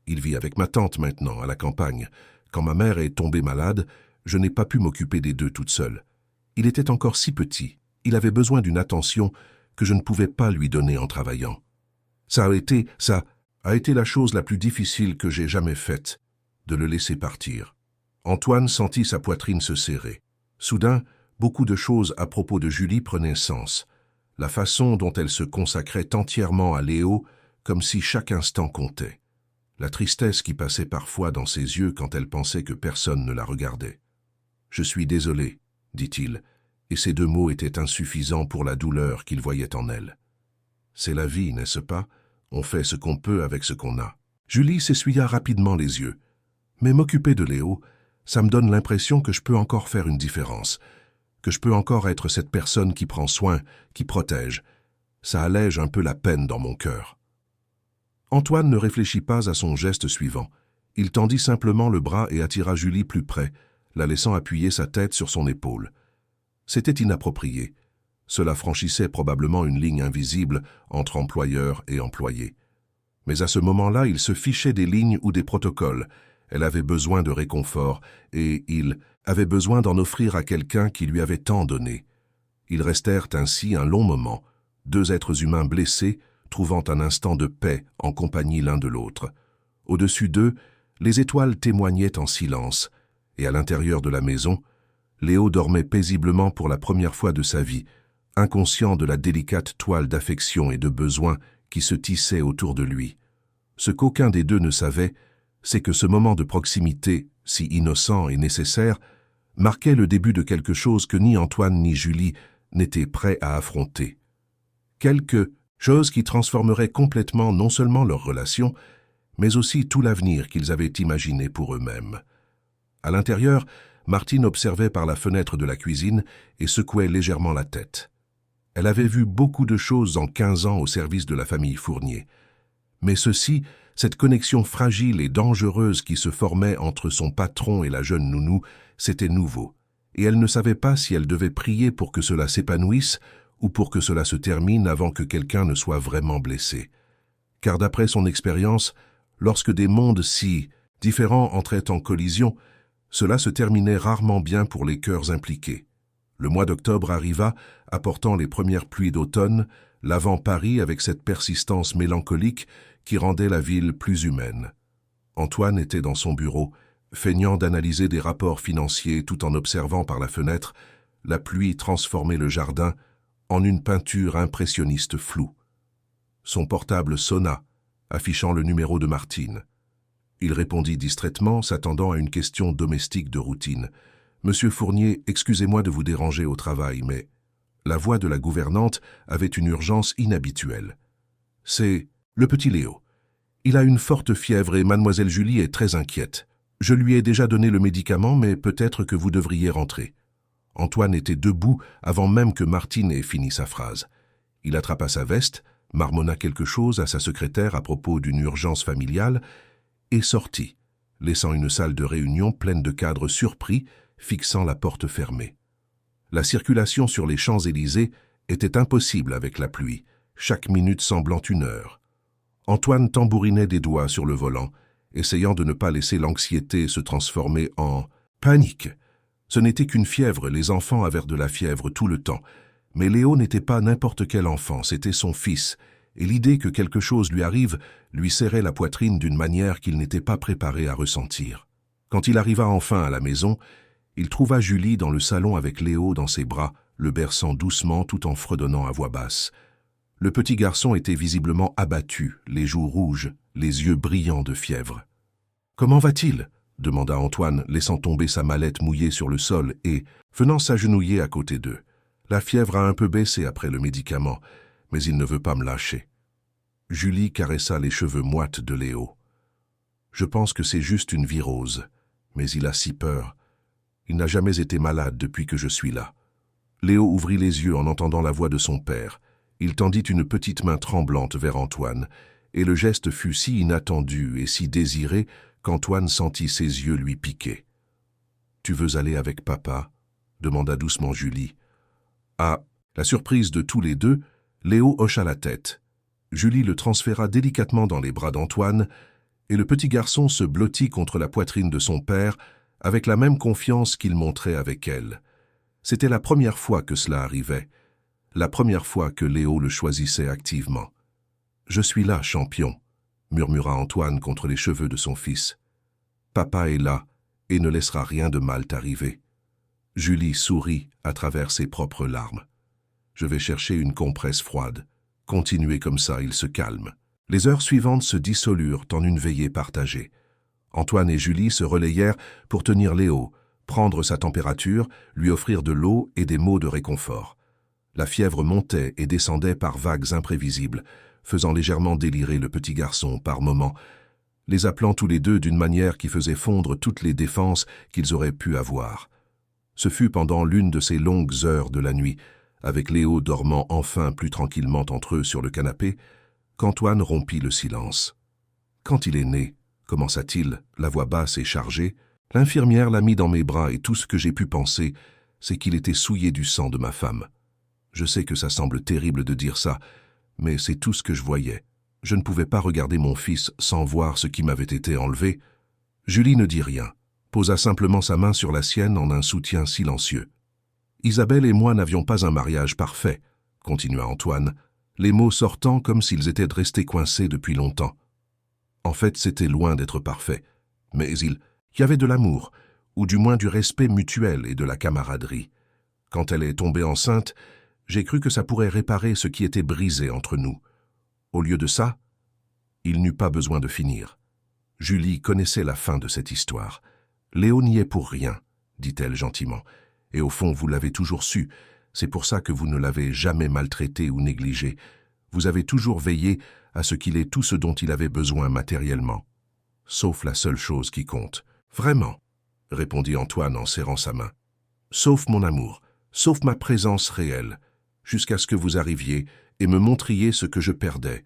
Il vit avec ma tante maintenant, à la campagne. Quand ma mère est tombée malade, je n'ai pas pu m'occuper des deux toute seule. Il était encore si petit. Il avait besoin d'une attention que je ne pouvais pas lui donner en travaillant. Ça a été la chose la plus difficile que j'ai jamais faite, de le laisser partir. Antoine sentit sa poitrine se serrer. Soudain, beaucoup de choses à propos de Julie prenaient sens. La façon dont elle se consacrait entièrement à Léo, comme si chaque instant comptait. La tristesse qui passait parfois dans ses yeux quand elle pensait que personne ne la regardait. « Je suis désolé, » dit-il, et ces deux mots étaient insuffisants pour la douleur qu'il voyait en elle. « C'est la vie, n'est-ce pas? On fait ce qu'on peut avec ce qu'on a. » Julie s'essuya rapidement les yeux. « Mais m'occuper de Léo, ça me donne l'impression que je peux encore faire une différence, que je peux encore être cette personne qui prend soin, qui protège. Ça allège un peu la peine dans mon cœur. » Antoine ne réfléchit pas à son geste suivant. Il tendit simplement le bras et attira Julie plus près, la laissant appuyer sa tête sur son épaule. C'était inapproprié. Cela franchissait probablement une ligne invisible entre employeur et employé. Mais à ce moment-là, il se fichait des lignes ou des protocoles. Elle avait besoin de réconfort, et il avait besoin d'en offrir à quelqu'un qui lui avait tant donné. Ils restèrent ainsi un long moment, deux êtres humains blessés, trouvant un instant de paix en compagnie l'un de l'autre. Au-dessus d'eux, les étoiles témoignaient en silence, et à l'intérieur de la maison, Léo dormait paisiblement pour la première fois de sa vie, inconscient de la délicate toile d'affection et de besoin qui se tissait autour de lui. Ce qu'aucun des deux ne savait, c'est que ce moment de proximité, si innocent et nécessaire, marquait le début de quelque chose que ni Antoine ni Julie n'étaient prêts à affronter. Quelque chose qui transformerait complètement non seulement leur relation, mais aussi tout l'avenir qu'ils avaient imaginé pour eux-mêmes. À l'intérieur, Martine observait par la fenêtre de la cuisine et secouait légèrement la tête. Elle avait vu beaucoup de choses en 15 ans au service de la famille Fournier. Mais ceci, cette connexion fragile et dangereuse qui se formait entre son patron et la jeune nounou, c'était nouveau. Et elle ne savait pas si elle devait prier pour que cela s'épanouisse ou pour que cela se termine avant que quelqu'un ne soit vraiment blessé. Car d'après son expérience, lorsque des mondes si différents entraient en collision, cela se terminait rarement bien pour les cœurs impliqués. Le mois d'octobre arriva, apportant les premières pluies d'automne, lavant Paris avec cette persistance mélancolique qui rendait la ville plus humaine. Antoine était dans son bureau, feignant d'analyser des rapports financiers tout en observant par la fenêtre la pluie transformer le jardin en une peinture impressionniste floue. Son portable sonna, affichant le numéro de Martine. Il répondit distraitement, s'attendant à une question domestique de routine. « Monsieur Fournier, excusez-moi de vous déranger au travail, mais... » La voix de la gouvernante avait une urgence inhabituelle. « C'est le petit Léo. Il a une forte fièvre et mademoiselle Julie est très inquiète. Je lui ai déjà donné le médicament, mais peut-être que vous devriez rentrer. » Antoine était debout avant même que Martine ait fini sa phrase. Il attrapa sa veste, marmonna quelque chose à sa secrétaire à propos d'une urgence familiale et sortit, laissant une salle de réunion pleine de cadres surpris, fixant la porte fermée. La circulation sur les Champs-Élysées était impossible avec la pluie, chaque minute semblant une heure. Antoine tambourinait des doigts sur le volant, essayant de ne pas laisser l'anxiété se transformer en panique. Ce n'était qu'une fièvre, les enfants avaient de la fièvre tout le temps. Mais Léo n'était pas n'importe quel enfant, c'était son fils, et l'idée que quelque chose lui arrive lui serrait la poitrine d'une manière qu'il n'était pas préparé à ressentir. Quand il arriva enfin à la maison, il trouva Julie dans le salon avec Léo dans ses bras, le berçant doucement tout en fredonnant à voix basse. Le petit garçon était visiblement abattu, les joues rouges, les yeux brillants de fièvre. « Comment va-t-il » demanda Antoine, laissant tomber sa mallette mouillée sur le sol et venant s'agenouiller à côté d'eux. La fièvre a un peu baissé après le médicament, mais il ne veut pas me lâcher. Julie caressa les cheveux moites de Léo. « Je pense que c'est juste une virose, mais il a si peur. Il n'a jamais été malade depuis que je suis là. » Léo ouvrit les yeux en entendant la voix de son père. Il tendit une petite main tremblante vers Antoine, et le geste fut si inattendu et si désiré qu'Antoine sentit ses yeux lui piquer. « Tu veux aller avec papa ?» demanda doucement Julie. À la surprise de tous les deux, Léo hocha la tête. Julie le transféra délicatement dans les bras d'Antoine, et le petit garçon se blottit contre la poitrine de son père avec la même confiance qu'il montrait avec elle. C'était la première fois que cela arrivait, la première fois que Léo le choisissait activement. « Je suis là, champion », murmura Antoine contre les cheveux de son fils. « Papa est là et ne laissera rien de mal t'arriver. » Julie sourit à travers ses propres larmes. « Je vais chercher une compresse froide. Continuez comme ça, il se calme. » Les heures suivantes se dissolurent en une veillée partagée. Antoine et Julie se relayèrent pour tenir Léo, prendre sa température, lui offrir de l'eau et des mots de réconfort. La fièvre montait et descendait par vagues imprévisibles, faisant légèrement délirer le petit garçon par moments, les appelant tous les deux d'une manière qui faisait fondre toutes les défenses qu'ils auraient pu avoir. Ce fut pendant l'une de ces longues heures de la nuit, avec Léo dormant enfin plus tranquillement entre eux sur le canapé, qu'Antoine rompit le silence. « Quand il est né, commença-t-il, la voix basse et chargée, l'infirmière l'a mis dans mes bras et tout ce que j'ai pu penser, c'est qu'il était souillé du sang de ma femme. Je sais que ça semble terrible de dire ça, mais c'est tout ce que je voyais. Je ne pouvais pas regarder mon fils sans voir ce qui m'avait été enlevé. » Julie ne dit rien, posa simplement sa main sur la sienne en un soutien silencieux. « Isabelle et moi n'avions pas un mariage parfait, » continua Antoine, les mots sortant comme s'ils étaient restés coincés depuis longtemps. En fait, c'était loin d'être parfait, mais il y avait de l'amour, ou du moins du respect mutuel et de la camaraderie. Quand elle est tombée enceinte, j'ai cru que ça pourrait réparer ce qui était brisé entre nous. Au lieu de ça, il n'eut pas besoin de finir. Julie connaissait la fin de cette histoire. « Léo n'y est pour rien, dit-elle gentiment, et au fond, vous l'avez toujours su. C'est pour ça que vous ne l'avez jamais maltraité ou négligé. Vous avez toujours veillé à ce qu'il ait tout ce dont il avait besoin matériellement. Sauf la seule chose qui compte. Vraiment, répondit Antoine en serrant sa main. Sauf mon amour, sauf ma présence réelle, jusqu'à ce que vous arriviez et me montriez ce que je perdais,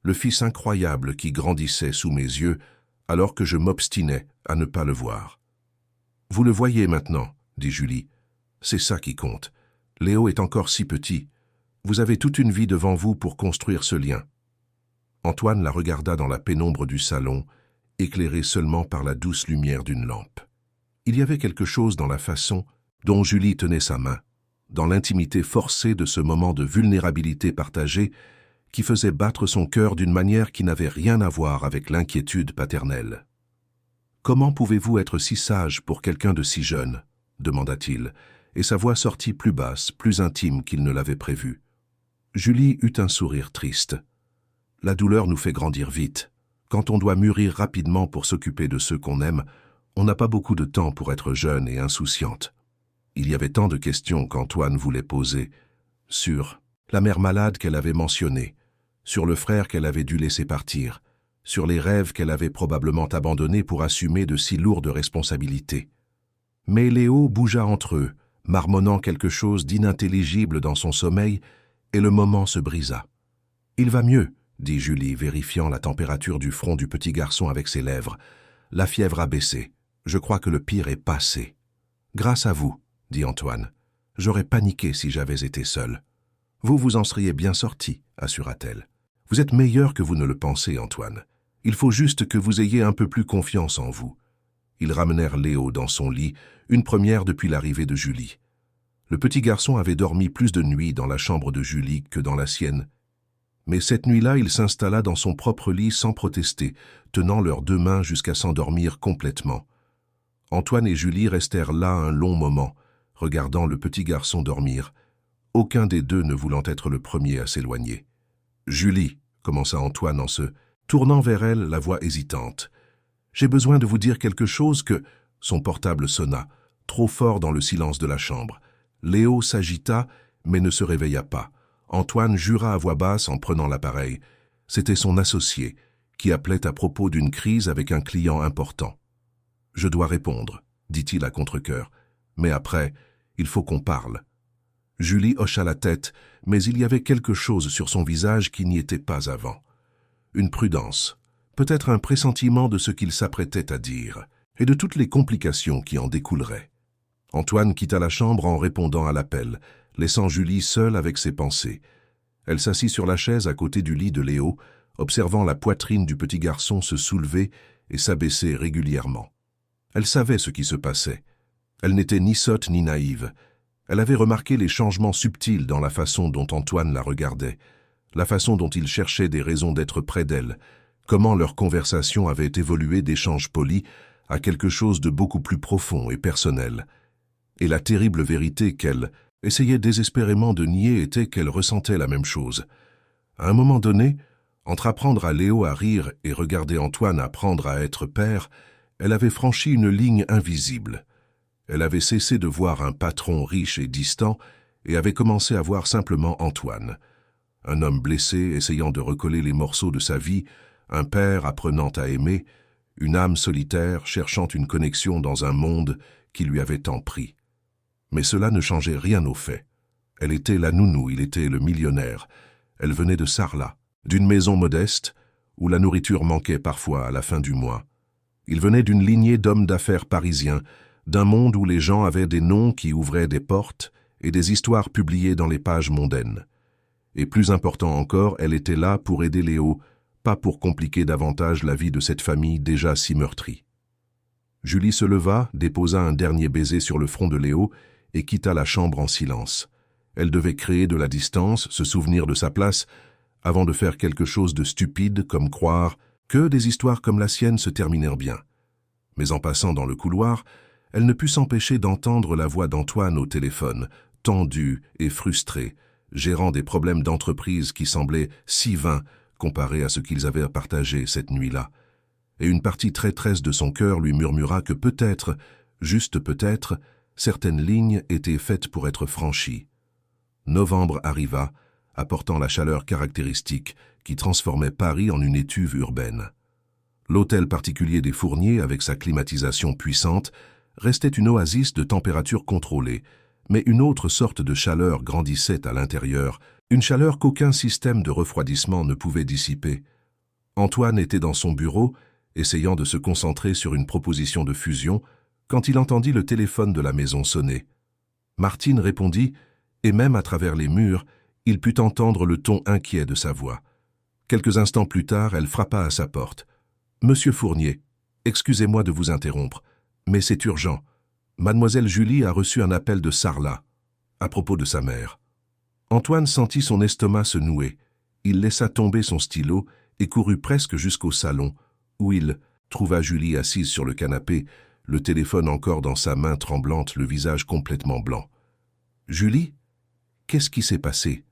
le fils incroyable qui grandissait sous mes yeux alors que je m'obstinais à ne pas le voir. Vous le voyez maintenant, dit Julie. C'est ça qui compte. Léo est encore si petit. Vous avez toute une vie devant vous pour construire ce lien. Antoine la regarda dans la pénombre du salon, éclairée seulement par la douce lumière d'une lampe. Il y avait quelque chose dans la façon dont Julie tenait sa main, dans l'intimité forcée de ce moment de vulnérabilité partagée qui faisait battre son cœur d'une manière qui n'avait rien à voir avec l'inquiétude paternelle. « Comment pouvez-vous être si sage pour quelqu'un de si jeune ?» demanda-t-il, et sa voix sortit plus basse, plus intime qu'il ne l'avait prévu. Julie eut un sourire triste. « La douleur nous fait grandir vite. Quand on doit mûrir rapidement pour s'occuper de ceux qu'on aime, on n'a pas beaucoup de temps pour être jeune et insouciante. » Il y avait tant de questions qu'Antoine voulait poser sur la mère malade qu'elle avait mentionnée, sur le frère qu'elle avait dû laisser partir, sur les rêves qu'elle avait probablement abandonnés pour assumer de si lourdes responsabilités. Mais Léo bougea entre eux, marmonnant quelque chose d'inintelligible dans son sommeil, et le moment se brisa. « Il va mieux, » dit Julie, vérifiant la température du front du petit garçon avec ses lèvres. « La fièvre a baissé. Je crois que le pire est passé. »« Grâce à vous, » dit Antoine. « J'aurais paniqué si j'avais été seul. »« Vous en seriez bien sorti, » assura-t-elle. « Vous êtes meilleur que vous ne le pensez, Antoine. Il faut juste que vous ayez un peu plus confiance en vous. » Ils ramenèrent Léo dans son lit, une première depuis l'arrivée de Julie. Le petit garçon avait dormi plus de nuits dans la chambre de Julie que dans la sienne. Mais cette nuit-là, il s'installa dans son propre lit sans protester, tenant leurs deux mains jusqu'à s'endormir complètement. Antoine et Julie restèrent là un long moment, regardant le petit garçon dormir, aucun des deux ne voulant être le premier à s'éloigner. « Julie, » commença Antoine en se tournant vers elle, la voix hésitante. « J'ai besoin de vous dire quelque chose que… » Son portable sonna, trop fort dans le silence de la chambre. Léo s'agita, mais ne se réveilla pas. Antoine jura à voix basse en prenant l'appareil. C'était son associé, qui appelait à propos d'une crise avec un client important. « Je dois répondre, » dit-il à contre-cœur. « Mais après, il faut qu'on parle. » Julie hocha la tête, mais il y avait quelque chose sur son visage qui n'y était pas avant. Une prudence, peut-être un pressentiment de ce qu'il s'apprêtait à dire, et de toutes les complications qui en découleraient. Antoine quitta la chambre en répondant à l'appel, laissant Julie seule avec ses pensées. Elle s'assit sur la chaise à côté du lit de Léo, observant la poitrine du petit garçon se soulever et s'abaisser régulièrement. Elle savait ce qui se passait. Elle n'était ni sotte ni naïve. Elle avait remarqué les changements subtils dans la façon dont Antoine la regardait, la façon dont il cherchait des raisons d'être près d'elle, comment leur conversation avait évolué d'échanges polis à quelque chose de beaucoup plus profond et personnel. Et la terrible vérité qu'elle essayait désespérément de nier était qu'elle ressentait la même chose. À un moment donné, entre apprendre à Léo à rire et regarder Antoine apprendre à être père, elle avait franchi une ligne invisible. Elle avait cessé de voir un patron riche et distant et avait commencé à voir simplement Antoine. Un homme blessé essayant de recoller les morceaux de sa vie, un père apprenant à aimer, une âme solitaire cherchant une connexion dans un monde qui lui avait tant pris. Mais cela ne changeait rien au fait. Elle était la nounou, il était le millionnaire. Elle venait de Sarlat, d'une maison modeste, où la nourriture manquait parfois à la fin du mois. Il venait d'une lignée d'hommes d'affaires parisiens, d'un monde où les gens avaient des noms qui ouvraient des portes et des histoires publiées dans les pages mondaines. Et plus important encore, elle était là pour aider Léo, pas pour compliquer davantage la vie de cette famille déjà si meurtrie. Julie se leva, déposa un dernier baiser sur le front de Léo et quitta la chambre en silence. Elle devait créer de la distance, se souvenir de sa place, avant de faire quelque chose de stupide comme croire que des histoires comme la sienne se terminèrent bien. Mais en passant dans le couloir, elle ne put s'empêcher d'entendre la voix d'Antoine au téléphone, tendue et frustrée, gérant des problèmes d'entreprise qui semblaient si vains comparés à ce qu'ils avaient à partager cette nuit-là. Et une partie traîtresse de son cœur lui murmura que peut-être, juste peut-être, certaines lignes étaient faites pour être franchies. Novembre arriva, apportant la chaleur caractéristique qui transformait Paris en une étuve urbaine. L'hôtel particulier des Fournier, avec sa climatisation puissante, restait une oasis de température contrôlée, mais une autre sorte de chaleur grandissait à l'intérieur, une chaleur qu'aucun système de refroidissement ne pouvait dissiper. Antoine était dans son bureau, essayant de se concentrer sur une proposition de fusion, quand il entendit le téléphone de la maison sonner. Martine répondit, et même à travers les murs, il put entendre le ton inquiet de sa voix. Quelques instants plus tard, elle frappa à sa porte. « Monsieur Fournier, excusez-moi de vous interrompre, mais c'est urgent. Mademoiselle Julie a reçu un appel de Sarlat, à propos de sa mère. » Antoine sentit son estomac se nouer. Il laissa tomber son stylo et courut presque jusqu'au salon, où il trouva Julie assise sur le canapé, le téléphone encore dans sa main tremblante, le visage complètement blanc. « Julie, qu'est-ce qui s'est passé ?»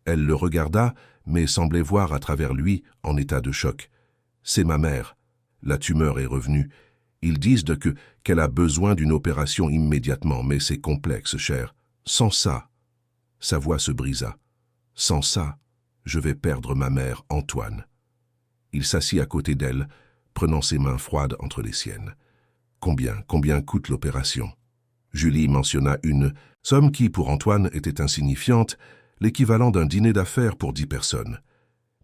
Elle le regarda, mais semblait voir à travers lui, en état de choc. « C'est ma mère. La tumeur est revenue. Ils disent qu'elle a besoin d'une opération immédiatement, mais c'est complexe, cher. Sans ça… » Sa voix se brisa. « Sans ça, je vais perdre ma mère, Antoine. » Il s'assit à côté d'elle, prenant ses mains froides entre les siennes. « Combien coûte l'opération ?» Julie mentionna une somme qui, pour Antoine, était insignifiante, l'équivalent d'un dîner d'affaires pour 10 personnes.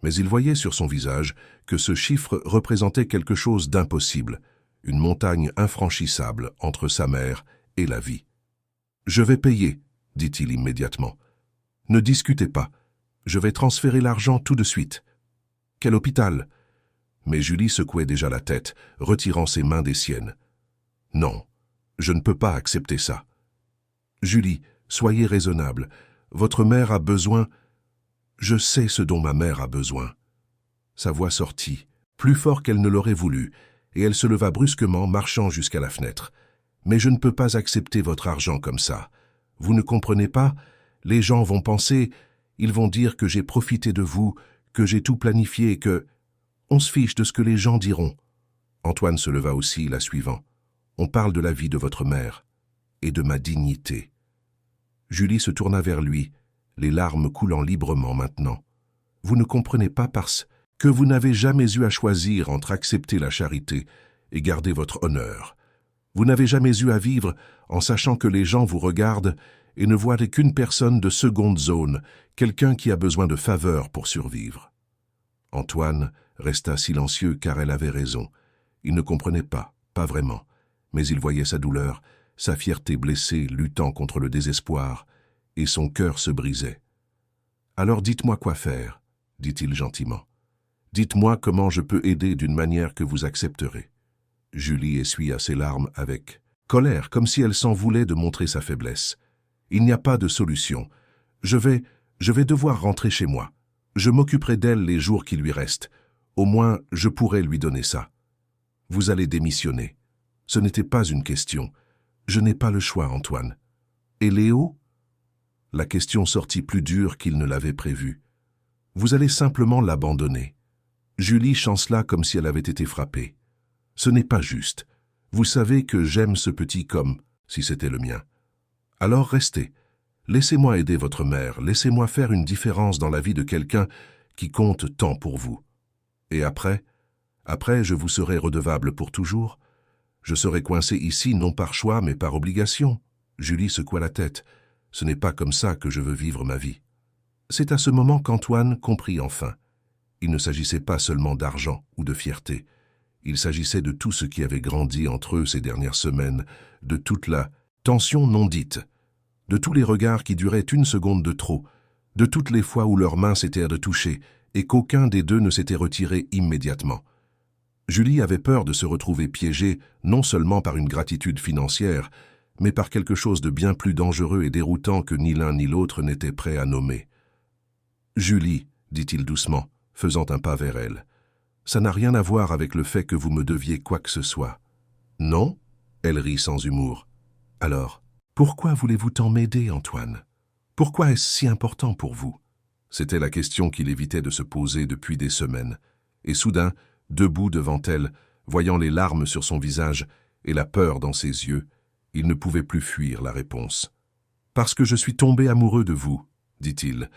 Mais il voyait sur son visage que ce chiffre représentait quelque chose d'impossible, une montagne infranchissable entre sa mère et la vie. « Je vais payer, » dit-il immédiatement. « Ne discutez pas. Je vais transférer l'argent tout de suite. »« Quel hôpital ?» Mais Julie secouait déjà la tête, retirant ses mains des siennes. « Non, je ne peux pas accepter ça. Julie, soyez raisonnable. Votre mère a besoin... Je sais ce dont ma mère a besoin. » Sa voix sortit, plus fort qu'elle ne l'aurait voulu, et elle se leva brusquement, marchant jusqu'à la fenêtre. « Mais je ne peux pas accepter votre argent comme ça. Vous ne comprenez pas? Les gens vont penser, ils vont dire que j'ai profité de vous, que j'ai tout planifié, que... On se fiche de ce que les gens diront. » Antoine se leva aussi, la suivant. « On parle de la vie de votre mère et de ma dignité. » Julie se tourna vers lui, les larmes coulant librement maintenant. « Vous ne comprenez pas parce que vous n'avez jamais eu à choisir entre accepter la charité et garder votre honneur. Vous n'avez jamais eu à vivre en sachant que les gens vous regardent et ne voient qu'une personne de seconde zone, quelqu'un qui a besoin de faveur pour survivre. » Antoine resta silencieux car elle avait raison. Il ne comprenait pas vraiment, mais il voyait sa douleur, sa fierté blessée luttant contre le désespoir, et son cœur se brisait. « Alors dites-moi quoi faire, » dit-il gentiment. « Dites-moi comment je peux aider d'une manière que vous accepterez. » Julie essuya ses larmes avec colère, comme si elle s'en voulait de montrer sa faiblesse. « Il n'y a pas de solution. Je vais devoir rentrer chez moi. Je m'occuperai d'elle les jours qui lui restent. Au moins, je pourrai lui donner ça. Vous allez démissionner. Ce n'était pas une question. Je n'ai pas le choix, Antoine. Et Léo ?» La question sortit plus dure qu'il ne l'avait prévu. « Vous allez simplement l'abandonner. » Julie chancela comme si elle avait été frappée. « Ce n'est pas juste. Vous savez que j'aime ce petit comme si c'était le mien. Alors restez. Laissez-moi aider votre mère, laissez-moi faire une différence dans la vie de quelqu'un qui compte tant pour vous. Et après, je vous serai redevable pour toujours. Je serai coincé ici non par choix mais par obligation. » Julie secoua la tête. « Ce n'est pas comme ça que je veux vivre ma vie. » C'est à ce moment qu'Antoine comprit enfin. Il ne s'agissait pas seulement d'argent ou de fierté. Il s'agissait de tout ce qui avait grandi entre eux ces dernières semaines, de toute la tension non dite, de tous les regards qui duraient une seconde de trop, de toutes les fois où leurs mains s'étaient retouchées et qu'aucun des deux ne s'était retiré immédiatement. Julie avait peur de se retrouver piégée non seulement par une gratitude financière, mais par quelque chose de bien plus dangereux et déroutant que ni l'un ni l'autre n'était prêt à nommer. « Julie, » dit-il doucement, faisant un pas vers elle, « ça n'a rien à voir avec le fait que vous me deviez quoi que ce soit. »« Non ?» Elle rit sans humour. « Alors, pourquoi voulez-vous tant m'aider, Antoine? Pourquoi est-ce si important pour vous ?» C'était la question qu'il évitait de se poser depuis des semaines. Et soudain, debout devant elle, voyant les larmes sur son visage et la peur dans ses yeux, il ne pouvait plus fuir la réponse. « Parce que je suis tombé amoureux de vous, » dit-il,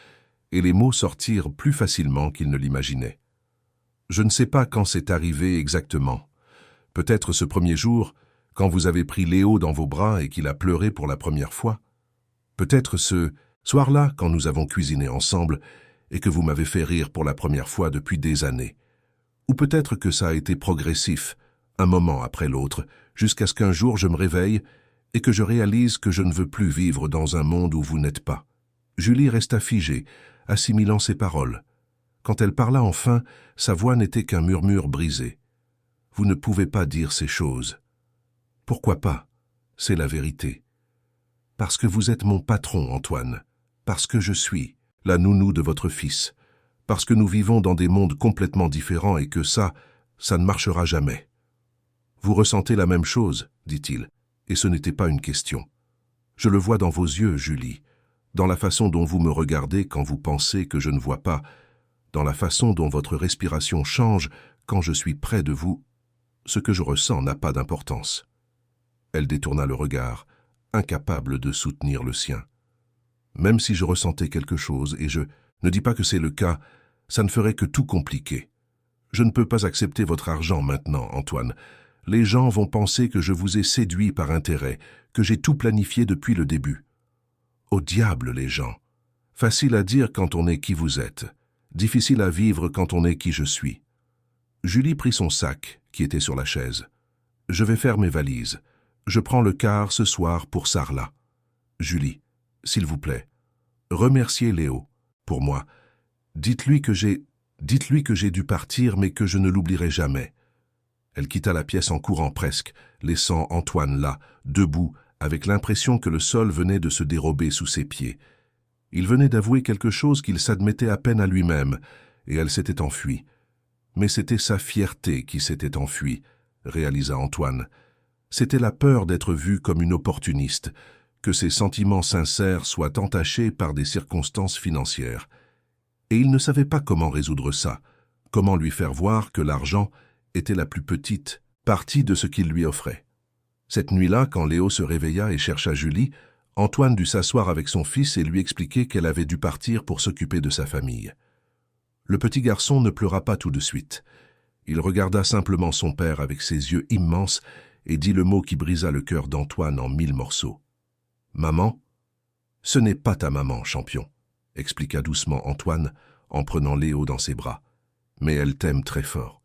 et les mots sortirent plus facilement qu'il ne l'imaginait. « Je ne sais pas quand c'est arrivé exactement. Peut-être ce premier jour, quand vous avez pris Léo dans vos bras et qu'il a pleuré pour la première fois. Peut-être ce soir-là, quand nous avons cuisiné ensemble et que vous m'avez fait rire pour la première fois depuis des années. Ou peut-être que ça a été progressif, un moment après l'autre, jusqu'à ce qu'un jour je me réveille et que je réalise que je ne veux plus vivre dans un monde où vous n'êtes pas. » Julie resta figée, assimilant ses paroles. Quand elle parla enfin, sa voix n'était qu'un murmure brisé. « Vous ne pouvez pas dire ces choses. »« Pourquoi pas? C'est la vérité. »« Parce que vous êtes mon patron, Antoine. Parce que je suis la nounou de votre fils. Parce que nous vivons dans des mondes complètement différents et que ça ne marchera jamais. »« Vous ressentez la même chose, » dit-il, et ce n'était pas une question. « Je le vois dans vos yeux, Julie, dans la façon dont vous me regardez quand vous pensez que je ne vois pas, dans la façon dont votre respiration change quand je suis près de vous. Ce que je ressens n'a pas d'importance. » Elle détourna le regard, incapable de soutenir le sien. « Même si je ressentais quelque chose, et je ne dis pas que c'est le cas, ça ne ferait que tout compliquer. Je ne peux pas accepter votre argent maintenant, Antoine. Les gens vont penser que je vous ai séduit par intérêt, que j'ai tout planifié depuis le début. Au diable, les gens. Facile à dire quand on est qui vous êtes. Difficile à vivre quand on est qui je suis. » Julie prit son sac, qui était sur la chaise. « Je vais faire mes valises. Je prends le car ce soir pour Sarlat. Julie, s'il vous plaît, remerciez Léo, pour moi. Dites-lui que j'ai Dites-lui que j'ai dû partir, mais que je ne l'oublierai jamais. » Elle quitta la pièce en courant presque, laissant Antoine là, debout, avec l'impression que le sol venait de se dérober sous ses pieds. Il venait d'avouer quelque chose qu'il s'admettait à peine à lui-même, et elle s'était enfuie. Mais c'était sa fierté qui s'était enfuie, réalisa Antoine. C'était la peur d'être vu comme une opportuniste, que ses sentiments sincères soient entachés par des circonstances financières. Et il ne savait pas comment résoudre ça, comment lui faire voir que l'argent était la plus petite partie de ce qu'il lui offrait. Cette nuit-là, quand Léo se réveilla et chercha Julie, Antoine dut s'asseoir avec son fils et lui expliquer qu'elle avait dû partir pour s'occuper de sa famille. Le petit garçon ne pleura pas tout de suite. Il regarda simplement son père avec ses yeux immenses et dit le mot qui brisa le cœur d'Antoine en 1000 morceaux. « Maman, ce n'est pas ta maman, champion, » expliqua doucement Antoine en prenant Léo dans ses bras. « Mais elle t'aime très fort.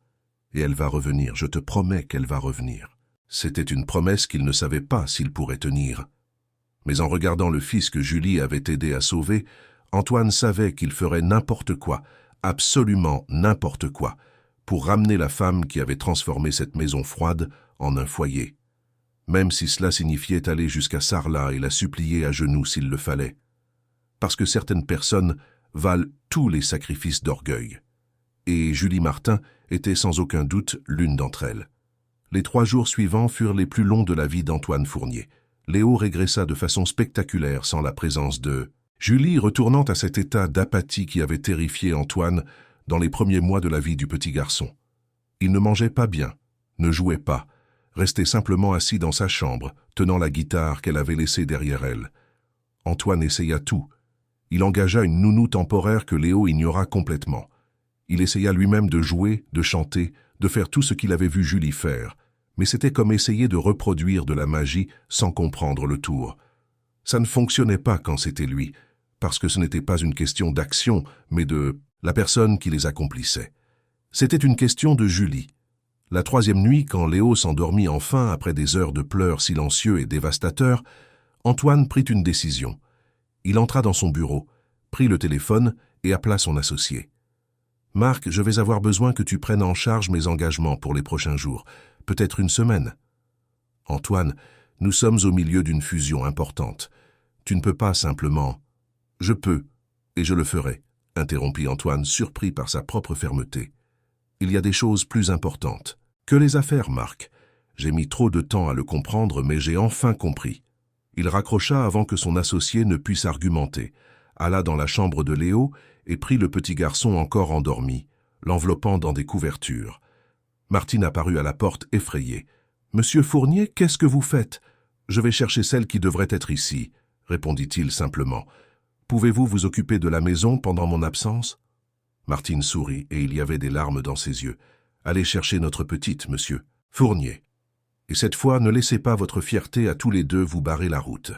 Et elle va revenir, je te promets qu'elle va revenir. » C'était une promesse qu'il ne savait pas s'il pourrait tenir. Mais en regardant le fils que Julie avait aidé à sauver, Antoine savait qu'il ferait n'importe quoi, absolument n'importe quoi, pour ramener la femme qui avait transformé cette maison froide en un foyer. Même si cela signifiait aller jusqu'à Sarlat et la supplier à genoux s'il le fallait. Parce que certaines personnes valent tous les sacrifices d'orgueil. Et Julie Martin était sans aucun doute l'une d'entre elles. Les 3 jours suivants furent les plus longs de la vie d'Antoine Fournier. Léo régressa de façon spectaculaire sans la présence de Julie, retournant à cet état d'apathie qui avait terrifié Antoine dans les premiers mois de la vie du petit garçon. Il ne mangeait pas bien, ne jouait pas, restait simplement assis dans sa chambre, tenant la guitare qu'elle avait laissée derrière elle. Antoine essaya tout. Il engagea une nounou temporaire que Léo ignora complètement. Il essaya lui-même de jouer, de chanter, de faire tout ce qu'il avait vu Julie faire, mais c'était comme essayer de reproduire de la magie sans comprendre le tour. Ça ne fonctionnait pas quand c'était lui, parce que ce n'était pas une question d'action, mais de la personne qui les accomplissait. C'était une question de Julie. La 3e nuit, quand Léo s'endormit enfin après des heures de pleurs silencieux et dévastateurs, Antoine prit une décision. Il entra dans son bureau, prit le téléphone et appela son associé. « Marc, je vais avoir besoin que tu prennes en charge mes engagements pour les prochains jours, peut-être une semaine. »« Antoine, nous sommes au milieu d'une fusion importante. Tu ne peux pas simplement... »« Je peux, et je le ferai, » interrompit Antoine, surpris par sa propre fermeté. « Il y a des choses plus importantes. »« Que les affaires, Marc. J'ai mis trop de temps à le comprendre, mais j'ai enfin compris. » Il raccrocha avant que son associé ne puisse argumenter, alla dans la chambre de Léo et prit le petit garçon encore endormi, l'enveloppant dans des couvertures. Martine apparut à la porte effrayée. « Monsieur Fournier, qu'est-ce que vous faites ? » « Je vais chercher celle qui devrait être ici, » répondit-il simplement. « Pouvez-vous vous occuper de la maison pendant mon absence ?» Martine sourit et il y avait des larmes dans ses yeux. « Allez chercher notre petite, monsieur Fournier. Et cette fois, ne laissez pas votre fierté à tous les deux vous barrer la route. »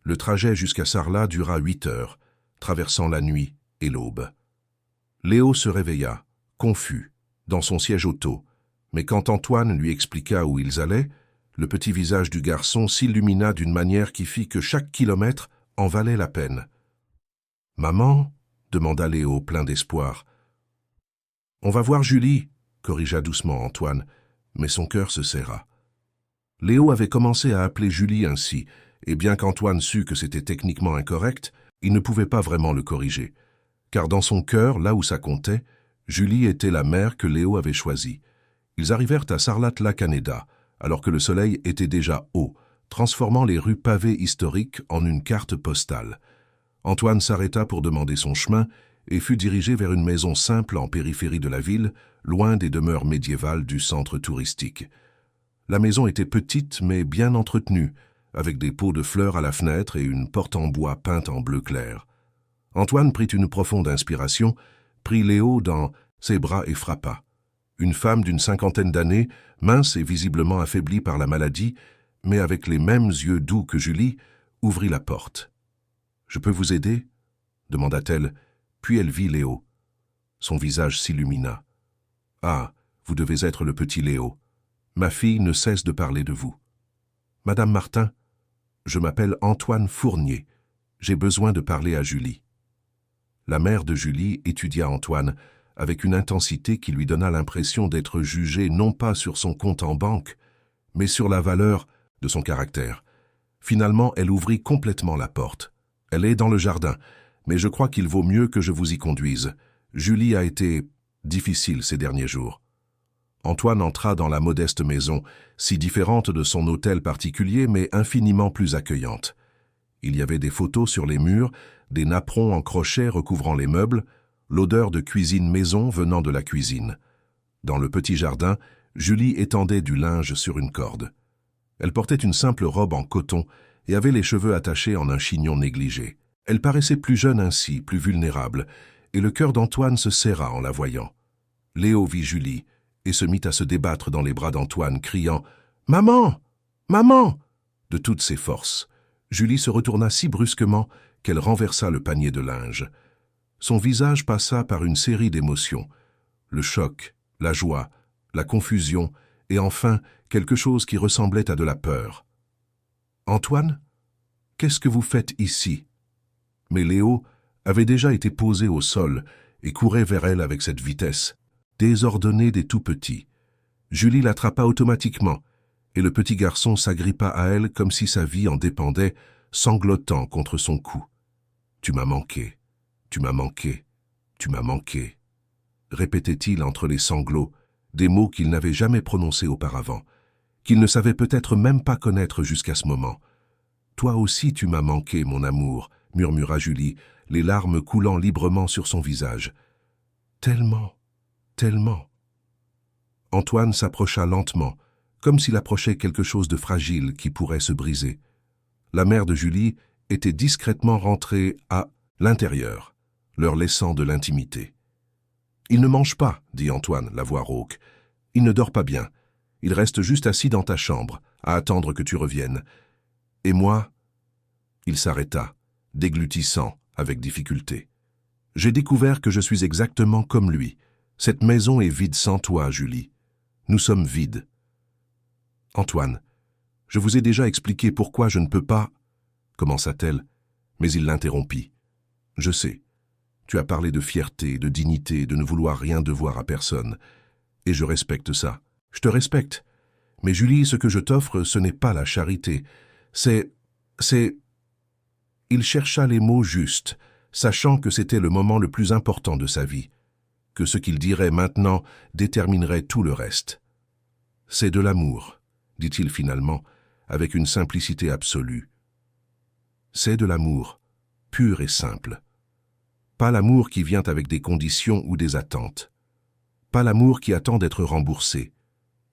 Le trajet jusqu'à Sarlat dura 8 heures, traversant la nuit et l'aube. Léo se réveilla, confus, dans son siège auto, mais quand Antoine lui expliqua où ils allaient, le petit visage du garçon s'illumina d'une manière qui fit que chaque kilomètre en valait la peine. « Maman ?» demanda Léo, plein d'espoir. « On va voir Julie » corrigea doucement Antoine, mais son cœur se serra. Léo avait commencé à appeler Julie ainsi, et bien qu'Antoine sût que c'était techniquement incorrect, il ne pouvait pas vraiment le corriger, car dans son cœur, là où ça comptait, Julie était la mère que Léo avait choisie. Ils arrivèrent à Sarlat-la-Canéda, alors que le soleil était déjà haut, transformant les rues pavées historiques en une carte postale. Antoine s'arrêta pour demander son chemin et fut dirigé vers une maison simple en périphérie de la ville, loin des demeures médiévales du centre touristique. La maison était petite mais bien entretenue, avec des pots de fleurs à la fenêtre et une porte en bois peinte en bleu clair. Antoine prit une profonde inspiration, prit Léo dans ses bras et frappa. Une femme d'une 50aine d'années, mince et visiblement affaiblie par la maladie, mais avec les mêmes yeux doux que Julie, ouvrit la porte. « Je peux vous aider ?» demanda-t-elle, puis elle vit Léo. Son visage s'illumina. « Ah, vous devez être le petit Léo. Ma fille ne cesse de parler de vous. »« Madame Martin, je m'appelle Antoine Fournier. J'ai besoin de parler à Julie. » La mère de Julie étudia Antoine, avec une intensité qui lui donna l'impression d'être jugé non pas sur son compte en banque, mais sur la valeur de son caractère. Finalement, elle ouvrit complètement la porte. « Elle est dans le jardin, mais je crois qu'il vaut mieux que je vous y conduise. Julie a été difficile ces derniers jours. » Antoine entra dans la modeste maison, si différente de son hôtel particulier, mais infiniment plus accueillante. Il y avait des photos sur les murs, des napperons en crochet recouvrant les meubles, l'odeur de cuisine maison venant de la cuisine. Dans le petit jardin, Julie étendait du linge sur une corde. Elle portait une simple robe en coton et avait les cheveux attachés en un chignon négligé. Elle paraissait plus jeune ainsi, plus vulnérable, et le cœur d'Antoine se serra en la voyant. Léo vit Julie et se mit à se débattre dans les bras d'Antoine, criant « Maman! Maman !» de toutes ses forces. Julie se retourna si brusquement qu'elle renversa le panier de linge. Son visage passa par une série d'émotions. Le choc, la joie, la confusion et enfin quelque chose qui ressemblait à de la peur. « Antoine, qu'est-ce que vous faites ici ?» Mais Léo avait déjà été posé au sol et courait vers elle avec cette vitesse, désordonnée des tout-petits. Julie l'attrapa automatiquement et le petit garçon s'agrippa à elle comme si sa vie en dépendait, sanglotant contre son cou. « Tu m'as manqué, tu m'as manqué, tu m'as manqué », répétait-il entre les sanglots, des mots qu'il n'avait jamais prononcés auparavant, qu'il ne savait peut-être même pas connaître jusqu'à ce moment. « Toi aussi tu m'as manqué, mon amour », murmura Julie, les larmes coulant librement sur son visage. « Tellement, tellement !» Antoine s'approcha lentement, comme s'il approchait quelque chose de fragile qui pourrait se briser. La mère de Julie était discrètement rentrée à l'intérieur, leur laissant de l'intimité. « Il ne mange pas, » dit Antoine, la voix rauque. « Il ne dort pas bien. Il reste juste assis dans ta chambre, à attendre que tu reviennes. Et moi ?» Il s'arrêta, déglutissant avec difficulté. « J'ai découvert que je suis exactement comme lui. Cette maison est vide sans toi, Julie. Nous sommes vides. » « Antoine, je vous ai déjà expliqué pourquoi je ne peux pas... » commença-t-elle, mais il l'interrompit. « Je sais. Tu as parlé de fierté, de dignité, de ne vouloir rien devoir à personne. Et je respecte ça. Je te respecte. Mais Julie, ce que je t'offre, ce n'est pas la charité. C'est... Il chercha les mots justes, sachant que c'était le moment le plus important de sa vie, que ce qu'il dirait maintenant déterminerait tout le reste. « C'est de l'amour, » dit-il finalement, avec une simplicité absolue. « C'est de l'amour, pur et simple. Pas l'amour qui vient avec des conditions ou des attentes. Pas l'amour qui attend d'être remboursé.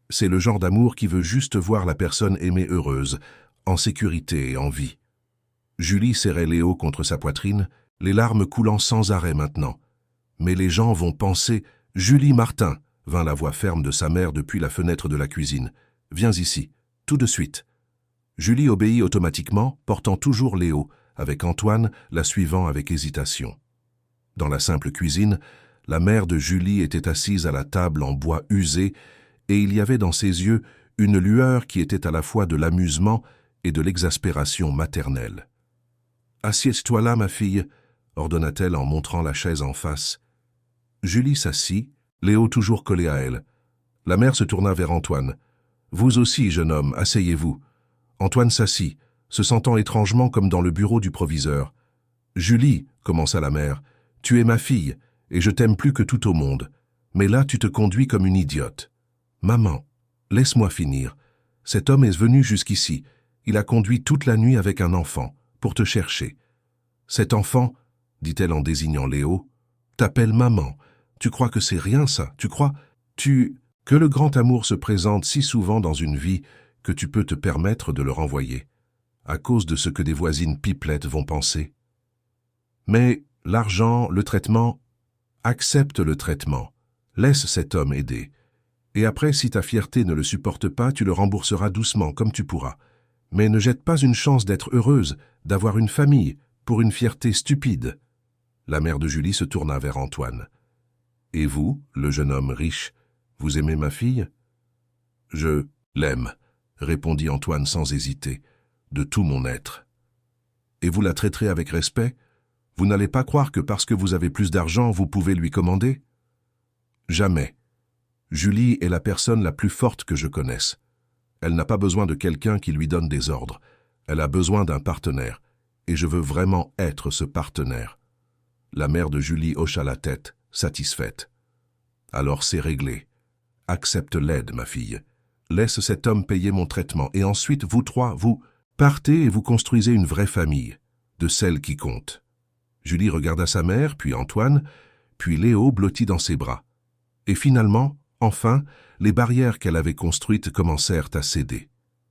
C'est le genre d'amour qui veut juste voir la personne aimée heureuse, en sécurité et en vie. » Julie serrait Léo contre sa poitrine, les larmes coulant sans arrêt maintenant. « Mais les gens vont penser... »« Julie Martin !» vint la voix ferme de sa mère depuis la fenêtre de la cuisine. « Viens ici, tout de suite. » Julie obéit automatiquement, portant toujours Léo, avec Antoine, la suivant avec hésitation. Dans la simple cuisine, la mère de Julie était assise à la table en bois usé, et il y avait dans ses yeux une lueur qui était à la fois de l'amusement et de l'exaspération maternelle. « Assieds-toi là, ma fille, » ordonna-t-elle en montrant la chaise en face. Julie s'assit, Léo toujours collé à elle. La mère se tourna vers Antoine. « Vous aussi, jeune homme, asseyez-vous. » Antoine s'assit, se sentant étrangement comme dans le bureau du proviseur. « Julie, » commença la mère, « tu es ma fille, et je t'aime plus que tout au monde. Mais là, tu te conduis comme une idiote. »« Maman, laisse-moi finir. Cet homme est venu jusqu'ici. Il a conduit toute la nuit avec un enfant, pour te chercher. Cet enfant, dit-elle en désignant Léo, t'appelle maman. Tu crois que c'est rien, ça? Tu crois? Que le grand amour se présente si souvent dans une vie que tu peux te permettre de le renvoyer, à cause de ce que des voisines pipelettes vont penser. Mais l'argent, le traitement, accepte le traitement. Laisse cet homme aider. Et après, si ta fierté ne le supporte pas, tu le rembourseras doucement, comme tu pourras. Mais ne jette pas une chance d'être heureuse, d'avoir une famille, pour une fierté stupide. » La mère de Julie se tourna vers Antoine. « Et vous, le jeune homme riche, vous aimez ma fille ?»« Je l'aime, » répondit Antoine sans hésiter, « de tout mon être. »« Et vous la traiterez avec respect? Vous n'allez pas croire que parce que vous avez plus d'argent, vous pouvez lui commander ?» Jamais. Julie est la personne la plus forte que je connaisse. Elle n'a pas besoin de quelqu'un qui lui donne des ordres. Elle a besoin d'un partenaire. Et je veux vraiment être ce partenaire. La mère de Julie hocha la tête, satisfaite. Alors c'est réglé. Accepte l'aide, ma fille. Laisse cet homme payer mon traitement. Et ensuite, vous trois, vous partez et vous construisez une vraie famille, de celles qui comptent. Julie regarda sa mère, puis Antoine, puis Léo blotti dans ses bras. Et finalement, enfin, les barrières qu'elle avait construites commencèrent à céder.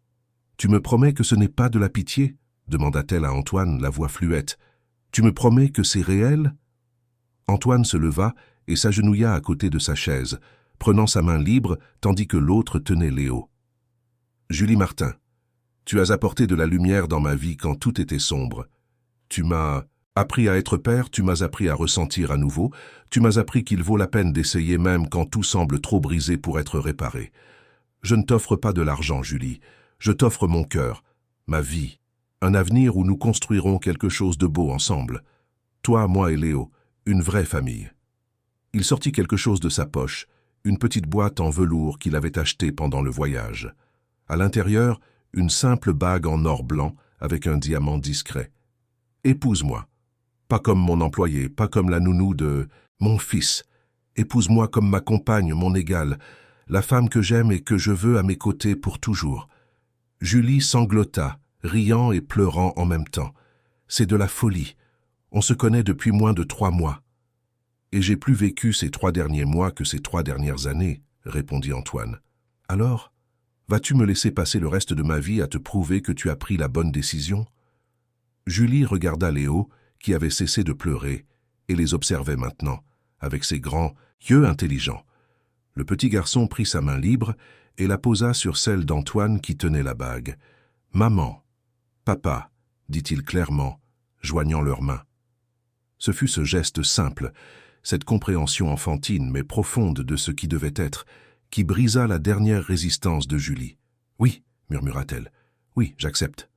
« Tu me promets que ce n'est pas de la pitié ?» demanda-t-elle à Antoine, la voix fluette. « Tu me promets que c'est réel ?» Antoine se leva et s'agenouilla à côté de sa chaise, prenant sa main libre tandis que l'autre tenait Léo. « Julie Martin, tu as apporté de la lumière dans ma vie quand tout était sombre. Tu m'as appris à être père, tu m'as appris à ressentir à nouveau, tu m'as appris qu'il vaut la peine d'essayer même quand tout semble trop brisé pour être réparé. Je ne t'offre pas de l'argent, Julie, je t'offre mon cœur, ma vie, un avenir où nous construirons quelque chose de beau ensemble. Toi, moi et Léo, une vraie famille. » Il sortit quelque chose de sa poche, une petite boîte en velours qu'il avait achetée pendant le voyage. À l'intérieur, une simple bague en or blanc avec un diamant discret. « Épouse-moi. Pas comme mon employé, pas comme la nounou de mon fils. Épouse-moi comme ma compagne, mon égale, la femme que j'aime et que je veux à mes côtés pour toujours. » Julie sanglota, riant et pleurant en même temps. « C'est de la folie. On se connaît depuis moins de 3 mois. » « Et j'ai plus vécu ces 3 derniers mois que ces 3 dernières années, » répondit Antoine. « Alors, vas-tu me laisser passer le reste de ma vie à te prouver que tu as pris la bonne décision ?» Julie regarda Léo, qui avait cessé de pleurer, et les observait maintenant, avec ses grands yeux intelligents. Le petit garçon prit sa main libre et la posa sur celle d'Antoine qui tenait la bague. « Maman, papa, » dit-il clairement, joignant leurs mains. Ce fut ce geste simple, cette compréhension enfantine mais profonde de ce qui devait être, qui brisa la dernière résistance de Julie. « Oui, » murmura-t-elle, « oui, j'accepte. »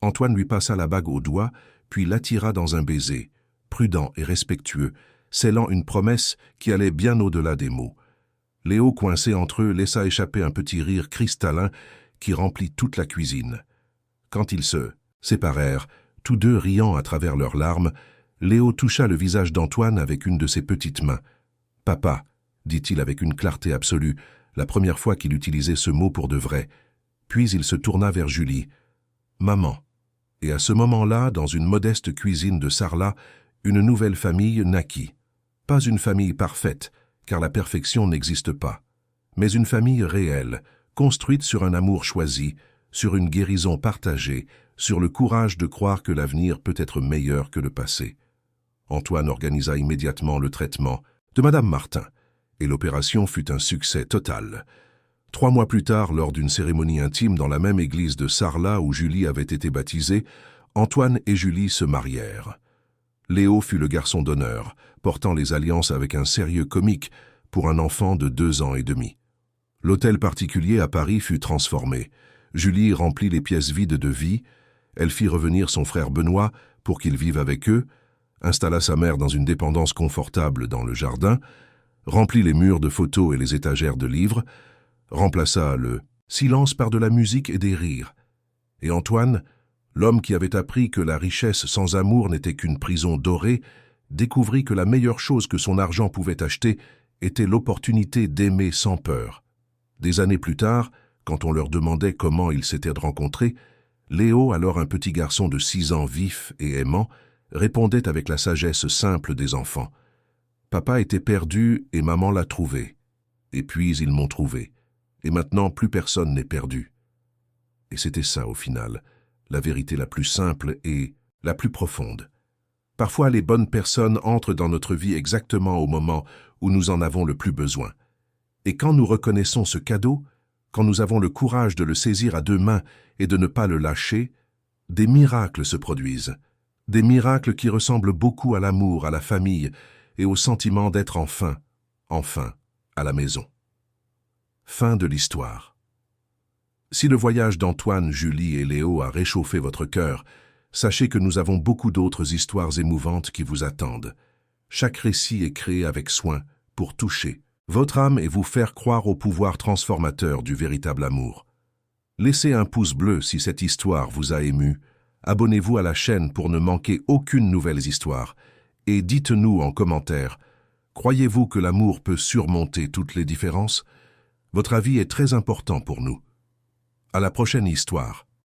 Antoine lui passa la bague au doigt, puis l'attira dans un baiser, prudent et respectueux, scellant une promesse qui allait bien au-delà des mots. Léo, coincé entre eux, laissa échapper un petit rire cristallin qui remplit toute la cuisine. Quand ils se séparèrent, tous deux riant à travers leurs larmes, Léo toucha le visage d'Antoine avec une de ses petites mains. « Papa », dit-il avec une clarté absolue, la première fois qu'il utilisait ce mot pour de vrai. Puis il se tourna vers Julie. « Maman. » Et à ce moment-là, dans une modeste cuisine de Sarlat, une nouvelle famille naquit. Pas une famille parfaite, car la perfection n'existe pas, mais une famille réelle, construite sur un amour choisi, sur une guérison partagée, sur le courage de croire que l'avenir peut être meilleur que le passé. Antoine organisa immédiatement le traitement de Madame Martin, et l'opération fut un succès total. 3 mois plus tard, lors d'une cérémonie intime dans la même église de Sarlat où Julie avait été baptisée, Antoine et Julie se marièrent. Léo fut le garçon d'honneur, portant les alliances avec un sérieux comique pour un enfant de 2 ans et demi. L'hôtel particulier à Paris fut transformé. Julie remplit les pièces vides de vie, elle fit revenir son frère Benoît pour qu'il vive avec eux, installa sa mère dans une dépendance confortable dans le jardin, remplit les murs de photos et les étagères de livres, remplaça le silence par de la musique et des rires. Et Antoine, l'homme qui avait appris que la richesse sans amour n'était qu'une prison dorée, découvrit que la meilleure chose que son argent pouvait acheter était l'opportunité d'aimer sans peur. Des années plus tard, quand on leur demandait comment ils s'étaient rencontrés, Léo, alors un petit garçon de 6 ans vif et aimant, répondait avec la sagesse simple des enfants. « Papa était perdu et maman l'a trouvé. Et puis ils m'ont trouvé. Et maintenant plus personne n'est perdu. » Et c'était ça au final, la vérité la plus simple et la plus profonde. Parfois les bonnes personnes entrent dans notre vie exactement au moment où nous en avons le plus besoin. Et quand nous reconnaissons ce cadeau, quand nous avons le courage de le saisir à 2 mains et de ne pas le lâcher, des miracles se produisent. Des miracles qui ressemblent beaucoup à l'amour, à la famille et au sentiment d'être enfin, à la maison. Fin de l'histoire. Si le voyage d'Antoine, Julie et Léo a réchauffé votre cœur, sachez que nous avons beaucoup d'autres histoires émouvantes qui vous attendent. Chaque récit est créé avec soin pour toucher, votre âme et vous faire croire au pouvoir transformateur du véritable amour. Laissez un pouce bleu si cette histoire vous a ému. Abonnez-vous à la chaîne pour ne manquer aucune nouvelle histoire. Et dites-nous en commentaire, croyez-vous que l'amour peut surmonter toutes les différences? Votre avis est très important pour nous. À la prochaine histoire.